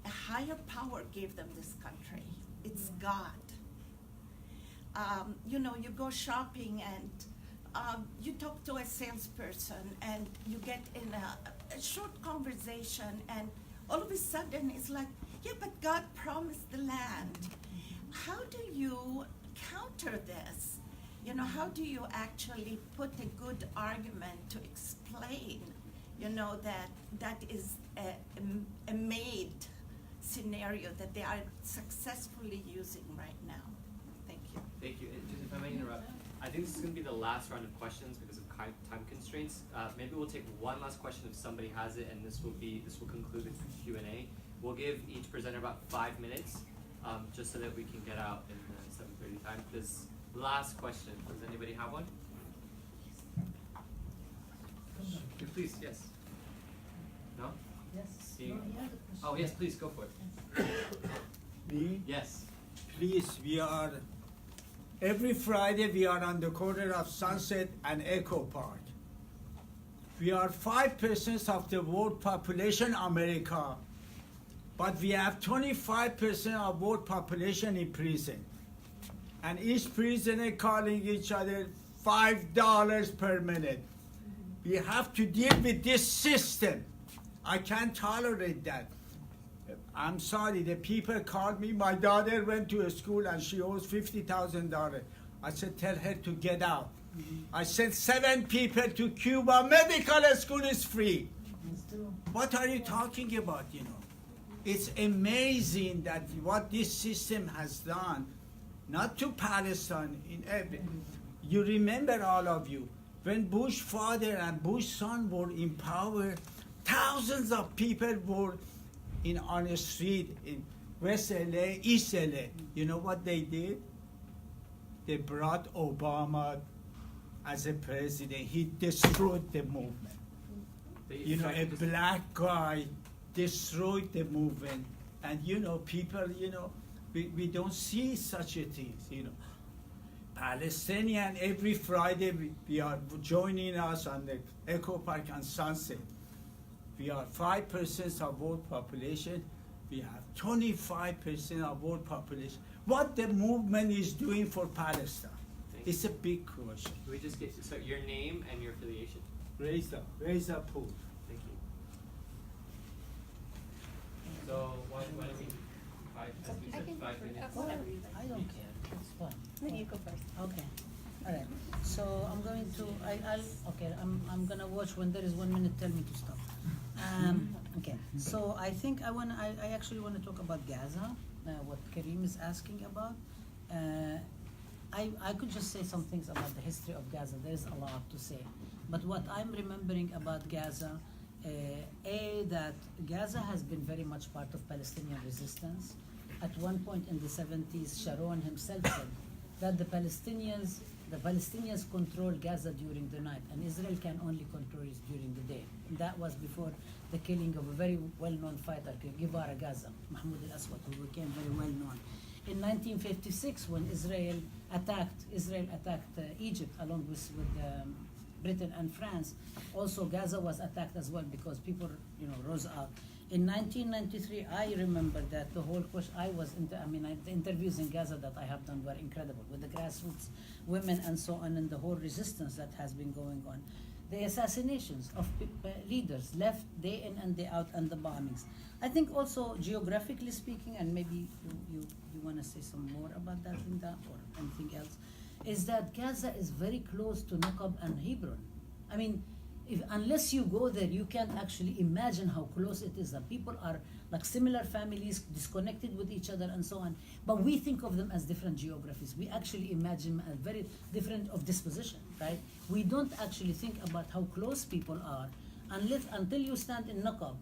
a higher power gave them this country. It's God. You go shopping and you talk to a salesperson and you get in a short conversation, and all of a sudden it's like, yeah, but God promised the land. How do you counter this? How do you actually put a good argument to explain, that is a made scenario that they are successfully using right now? Thank you. Thank you. And just if I may interrupt, I think this is going to be the last round of questions because of time constraints. Maybe we'll take one last question if somebody has it, and this will conclude the Q&A. We'll give each presenter about 5 minutes, just so that we can get out in the 7:30 time. This last question, does anybody have one? Yeah, please, yes. No? Yes. Oh, yes, please, go for it. Me? Yes. Please, every Friday we are on the corner of Sunset and Echo Park. We are 5% of the world population, America, but we have 25% of world population in prison. And each prisoner calling each other $5 per minute. We have to deal with this system. I can't tolerate that. I'm sorry, the people called me. My daughter went to a school and she owes $50,000. I said, tell her to get out. I sent 7 people to Cuba. Medical school is free. What are you talking about, It's amazing that what this system has done, not to Palestine, you remember, all of you, when Bush father and Bush son were in power, thousands of people were on the street in West LA, East LA. You know what they did? They brought Obama as a president. He destroyed the movement. A black guy destroyed the movement. And people, we don't see such a thing, Palestinian, every Friday we are joining us on the Echo Park and Sunset. We are 5% of world population. We have 25% of world population. What the movement is doing for Palestine? It's a big question. Can we just get so your name and your affiliation? Reza Pool. Thank you. So why don't we five, as we said, 5 minutes? I don't care. It's fine. No, you go first. Okay. All right. So I'm going to. I'm gonna watch. When there is 1 minute, tell me to stop. Okay. So I think I actually want to talk about Gaza. What Kareem is asking about. I could just say some things about the history of Gaza. There's a lot to say. But what I'm remembering about Gaza, that Gaza has been very much part of Palestinian resistance. At one point in the 70s, Sharon himself said that the Palestinians control Gaza during the night, and Israel can only control it during the day. And that was before the killing of a very well-known fighter, Guevara Gaza, Mahmoud al-Aswad, who became very well-known. In 1956, when Israel attacked Egypt along with Britain and France, also Gaza was attacked as well because people, rose up. In 1993, I remember that the whole question. The interviews in Gaza that I have done were incredible with the grassroots women and so on, and the whole resistance that has been going on. The assassinations of leaders left day in and day out, and the bombings. I think also geographically speaking, and maybe you want to say some more about that, Linda, or anything else, is that Gaza is very close to Nakba and Hebron. I mean, unless you go there, you can't actually imagine how close it is. That people are like similar families, disconnected with each other and so on. But we think of them as different geographies. We actually imagine a very different of disposition, right? We don't actually think about how close people are until you stand in Nakba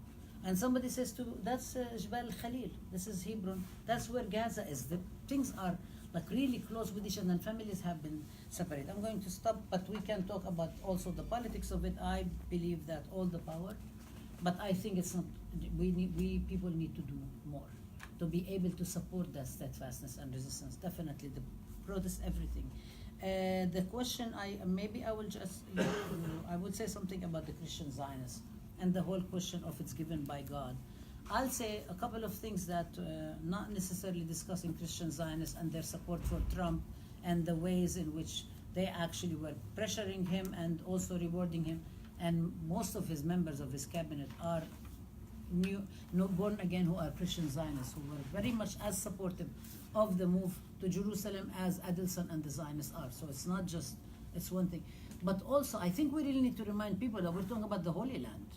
and somebody says to you, that's Jbal Khalil, this is Hebron, that's where Gaza is. The things are like really close with each other, and families have been separated. I'm going to stop, but we can talk about also the politics of it. I believe that all the power, but I think it's not. We people need to do more to be able to support that steadfastness and resistance. Definitely, the protest, everything. The question, I will just, I would say something about the Christian Zionists and the whole question of it's given by God. I'll say a couple of things that not necessarily discussing Christian Zionists and their support for Trump and the ways in which they actually were pressuring him and also rewarding him. And most of his members of his cabinet are born again who are Christian Zionists, who were very much as supportive of the move to Jerusalem as Adelson and the Zionists are. So it's not just, it's one thing. But also, I think we really need to remind people that we're talking about the Holy Land.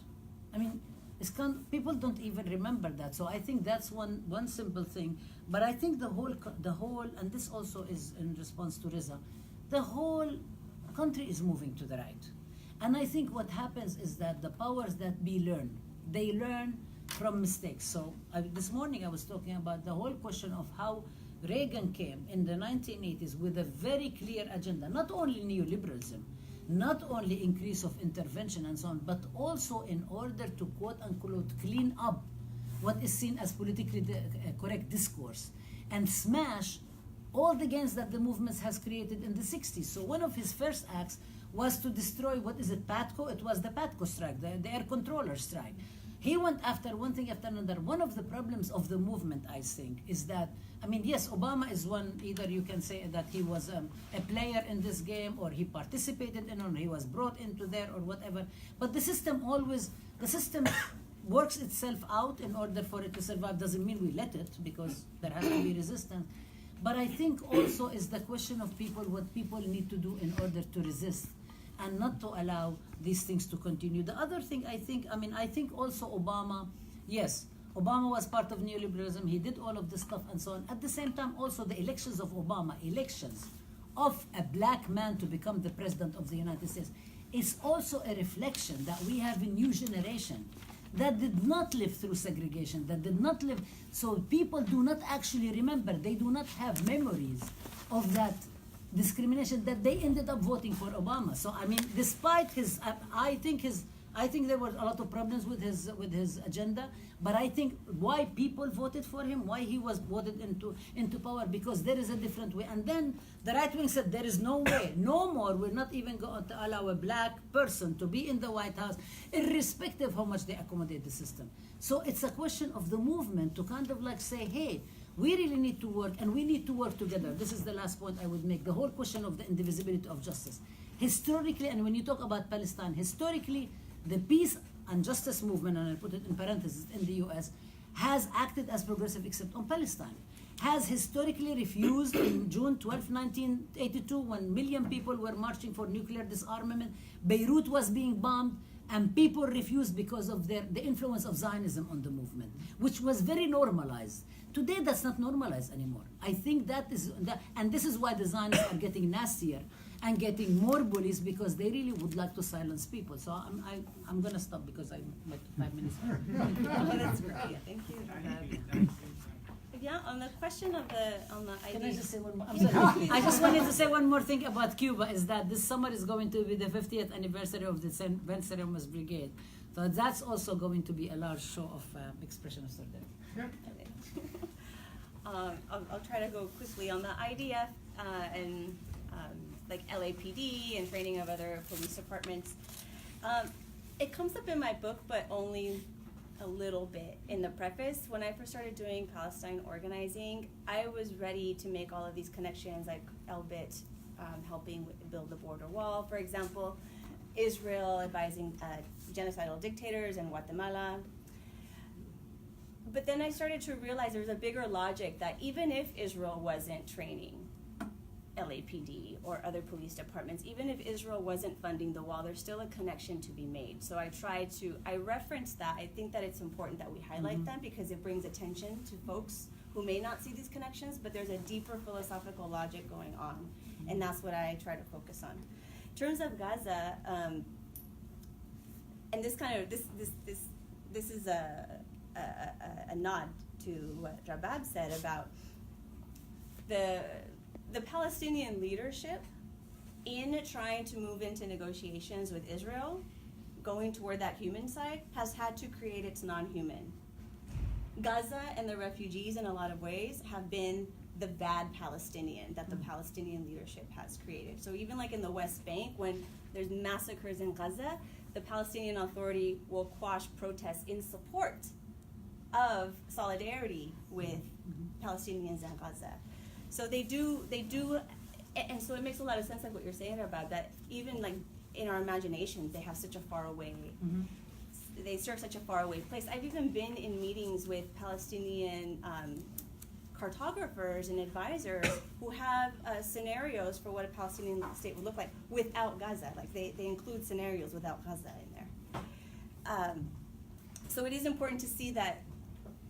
I mean, people don't even remember that. So I think that's one simple thing. But I think the whole, and this also is in response to Reza, the whole country is moving to the right. And I think what happens is that the powers that be they learn from mistakes. So this morning I was talking about the whole question of how Reagan came in the 1980s with a very clear agenda, not only neoliberalism, not only increase of intervention and so on, but also in order to quote unquote clean up what is seen as politically correct discourse and smash all the gains that the movement has created in the 60s. So one of his first acts was to destroy, what is it, PATCO? It was the PATCO strike, the air controller strike. He went after one thing after another. One of the problems of the movement, I think, is that, I mean, yes, Obama is one, either you can say that he was a player in this game, or he participated in, or he was brought into there, or whatever. But the system works itself out in order for it to survive. Doesn't mean we let it, because there has to be resistance. But I think also is the question of what people need to do in order to resist and not to allow these things to continue. The other thing I think also Obama, yes, Obama was part of neoliberalism. He did all of this stuff and so on. At the same time, also the elections of Obama, elections of a black man to become the president of the United States, is also a reflection that we have a new generation that did not live through segregation, that did not live, so people do not actually remember, they do not have memories of that discrimination, that they ended up voting for Obama. So I mean, despite his, I think there were a lot of problems with his agenda, but I think why people voted for him, why he was voted into power, because there is a different way. And then the right wing said there is no way, no more, we're not even going to allow a black person to be in the White House, irrespective of how much they accommodate the system. So it's a question of the movement to kind of like say, hey, We really need to work, and we need to work together. This is the last point I would make. The whole question of the indivisibility of justice. Historically, and when you talk about Palestine, historically, the peace and justice movement, and I put it in parentheses, in the US, has acted as progressive except on Palestine. Has historically refused in June 12, 1982, when million people were marching for nuclear disarmament, Beirut was being bombed, and people refused because of the influence of Zionism on the movement, which was very normalized. Today, that's not normalized anymore. I think and this is why the Zionists are getting nastier and getting more bullies, because they really would like to silence people. So I'm gonna stop because I'm like 5 minutes. Oh, that's great. Thank you. Yeah, on the question of on the ID. Can I just say one more? I'm sorry. I just wanted to say one more thing about Cuba, is that this summer is going to be the 50th anniversary of the St. Venceremos Brigade. So that's also going to be a large show of expression of solidarity. I'll try to go quickly on the IDF and like LAPD and training of other police departments. It comes up in my book, but only a little bit in the preface. When I first started doing Palestine organizing, I was ready to make all of these connections, like Elbit helping build the border wall, for example, Israel advising genocidal dictators in Guatemala. But then I started to realize there was a bigger logic that even if Israel wasn't training LAPD or other police departments, even if Israel wasn't funding the wall, there's still a connection to be made. So I reference that. I think that it's important that we highlight them because it brings attention to folks who may not see these connections, but there's a deeper philosophical logic going on, and that's what I try to focus on. In terms of Gaza, and this is a nod to what Rabab said about the Palestinian leadership in trying to move into negotiations with Israel, going toward that human side, has had to create its non-human. Gaza and the refugees in a lot of ways have been the bad Palestinian that the Palestinian leadership has created. So even like in the West Bank, when there's massacres in Gaza, the Palestinian Authority will quash protests in support of solidarity with Palestinians in Gaza. So they do, and so it makes a lot of sense, like what you're saying about that. Even like in our imaginations, they have such a far away, they serve such a far away place. I've even been in meetings with Palestinian cartographers and advisors who have scenarios for what a Palestinian state would look like without Gaza. Like they include scenarios without Gaza in there. So it is important to see that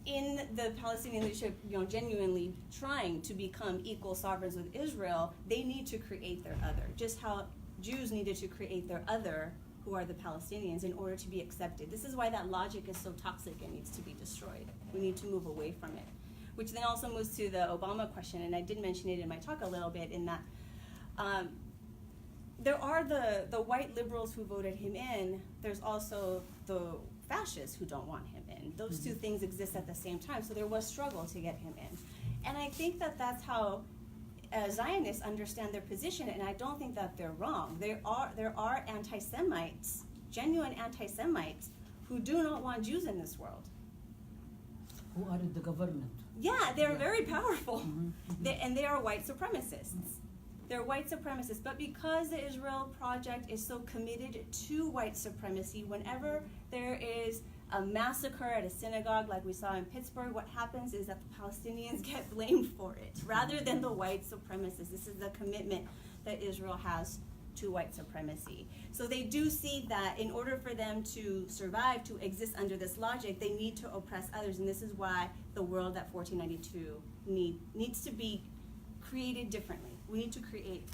in the Palestinian leadership, genuinely trying to become equal sovereigns with Israel, they need to create their other. Just how Jews needed to create their other, who are the Palestinians, in order to be accepted. This is why that logic is so toxic and needs to be destroyed. We need to move away from it. Which then also moves to the Obama question, and I did mention it in my talk a little bit, in that there are the white liberals who voted him in. There's also the fascists who don't want him in. Those two things exist at the same time, so there was struggle to get him in. And I think that that's how Zionists understand their position, and I don't think that they're wrong. There are anti-Semites, genuine anti-Semites, who do not want Jews in this world. Who are in the government? Yeah, they're very powerful. And they are white supremacists. They're white supremacists, but because the Israel Project is so committed to white supremacy, whenever there is a massacre at a synagogue like we saw in Pittsburgh, what happens is that the Palestinians get blamed for it, rather than the white supremacists. This is the commitment that Israel has to white supremacy. So they do see that in order for them to survive, to exist under this logic, they need to oppress others, and this is why the world at 1492 needs to be created differently. We need to create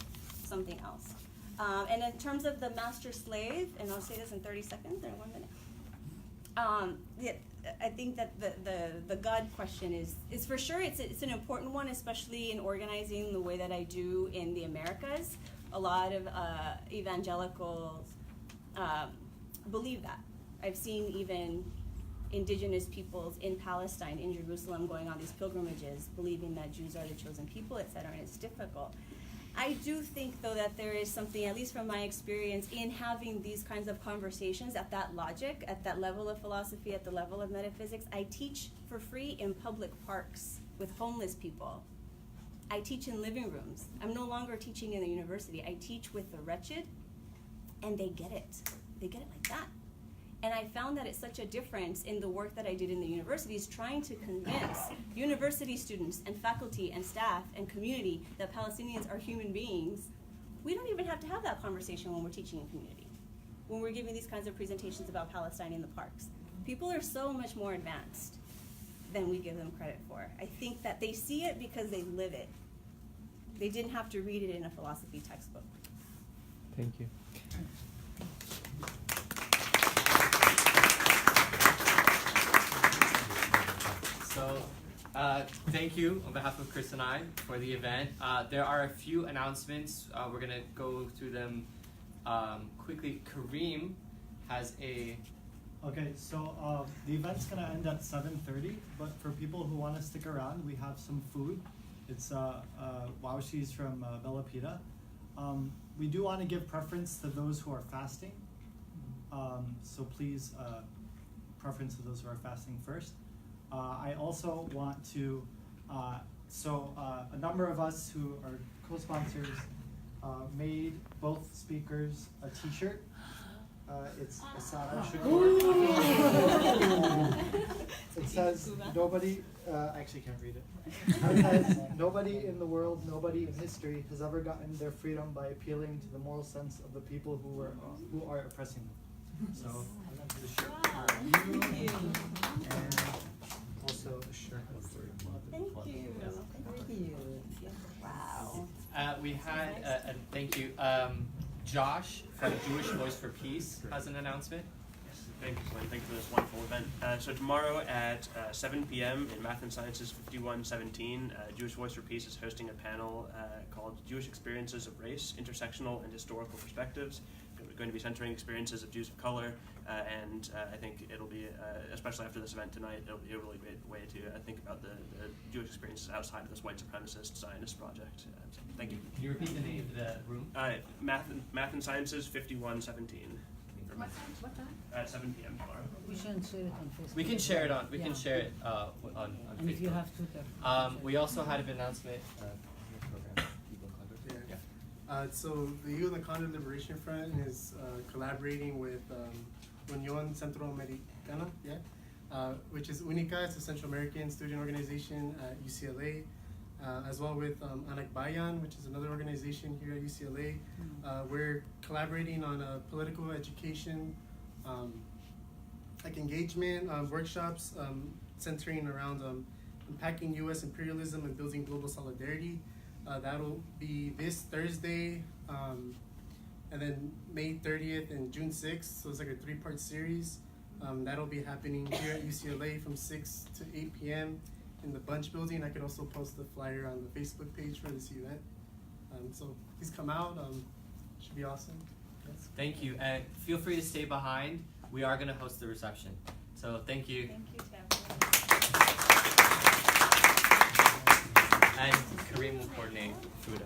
something else. And in terms of the master-slave, and I'll say this in 30 seconds or 1 minute, I think that the God question is for sure, it's an important one, especially in organizing the way that I do in the Americas. A lot of evangelicals believe that. I've seen even indigenous peoples in Palestine, in Jerusalem, going on these pilgrimages, believing that Jews are the chosen people, etc., and it's difficult. I do think, though, that there is something, at least from my experience, in having these kinds of conversations at that logic, at that level of philosophy, at the level of metaphysics. I teach for free in public parks with homeless people. I teach in living rooms. I'm no longer teaching in the university. I teach with the wretched, and they get it. They get it like that. And I found that it's such a difference in the work that I did in the universities, trying to convince university students and faculty and staff and community that Palestinians are human beings. We don't even have to have that conversation when we're teaching in community, when we're giving these kinds of presentations about Palestine in the parks. People are so much more advanced than we give them credit for. I think that they see it because they live it. They didn't have to read it in a philosophy textbook. Thank you. So, thank you on behalf of Chris and I for the event. There are a few announcements. We're going to go through them quickly. Kareem has a... Okay, so the event's gonna end at 7:30, but for people who want to stick around, we have some food. It's wawshi's from Bella Pita. We do want to give preference to those who are fasting. So please, preference to those who are fasting first. I also want to, a number of us who are co-sponsors made both speakers a t-shirt. It's Asada Shakur. It says, nobody, I actually can't read it. It says, nobody in the world, nobody in history has ever gotten their freedom by appealing to the moral sense of the people who are oppressing them. So, the shirt for you, and also a shirt for Thank you. Thank you. Wow. We had, thank you, Josh from Jewish Voice for Peace has an announcement. Thank you, Glenn. Thank you for this wonderful event. So tomorrow at 7 p.m. in Math and Sciences 5117, Jewish Voice for Peace is hosting a panel called Jewish Experiences of Race, Intersectional and Historical Perspectives. We're going to be centering experiences of Jews of color, and I think it'll be, especially after this event tonight, it'll be a really great way to think about the Jewish experiences outside of this white supremacist Zionist project. So thank you. Can you repeat the name of the room? Math and Sciences 5117. What time? At 7 p.m. tomorrow. We shouldn't share it on Facebook. We can share it on. We can Yeah. share it on And if you Facebook. have Twitter. We also had an announcement. So the Eagle Nakba Liberation Front is collaborating with Unión Centroamericana, which is UNICA. It's a Central American student organization at UCLA, as well with Nakba, which is another organization here at UCLA. We're collaborating on a political education, like engagement workshops centering around unpacking U.S. imperialism and building global solidarity. That'll be this Thursday, and then May 30th and June 6th. So it's like a 3-part series. That'll be happening here at UCLA from 6 to 8 p.m. in the Bunch building. I could also post the flyer on the Facebook page for this event. So please come out. Should be awesome. Yes. Thank you, and feel free to stay behind. We are going to host the reception. So thank you. Thank you to everyone. And Kareem will coordinate food.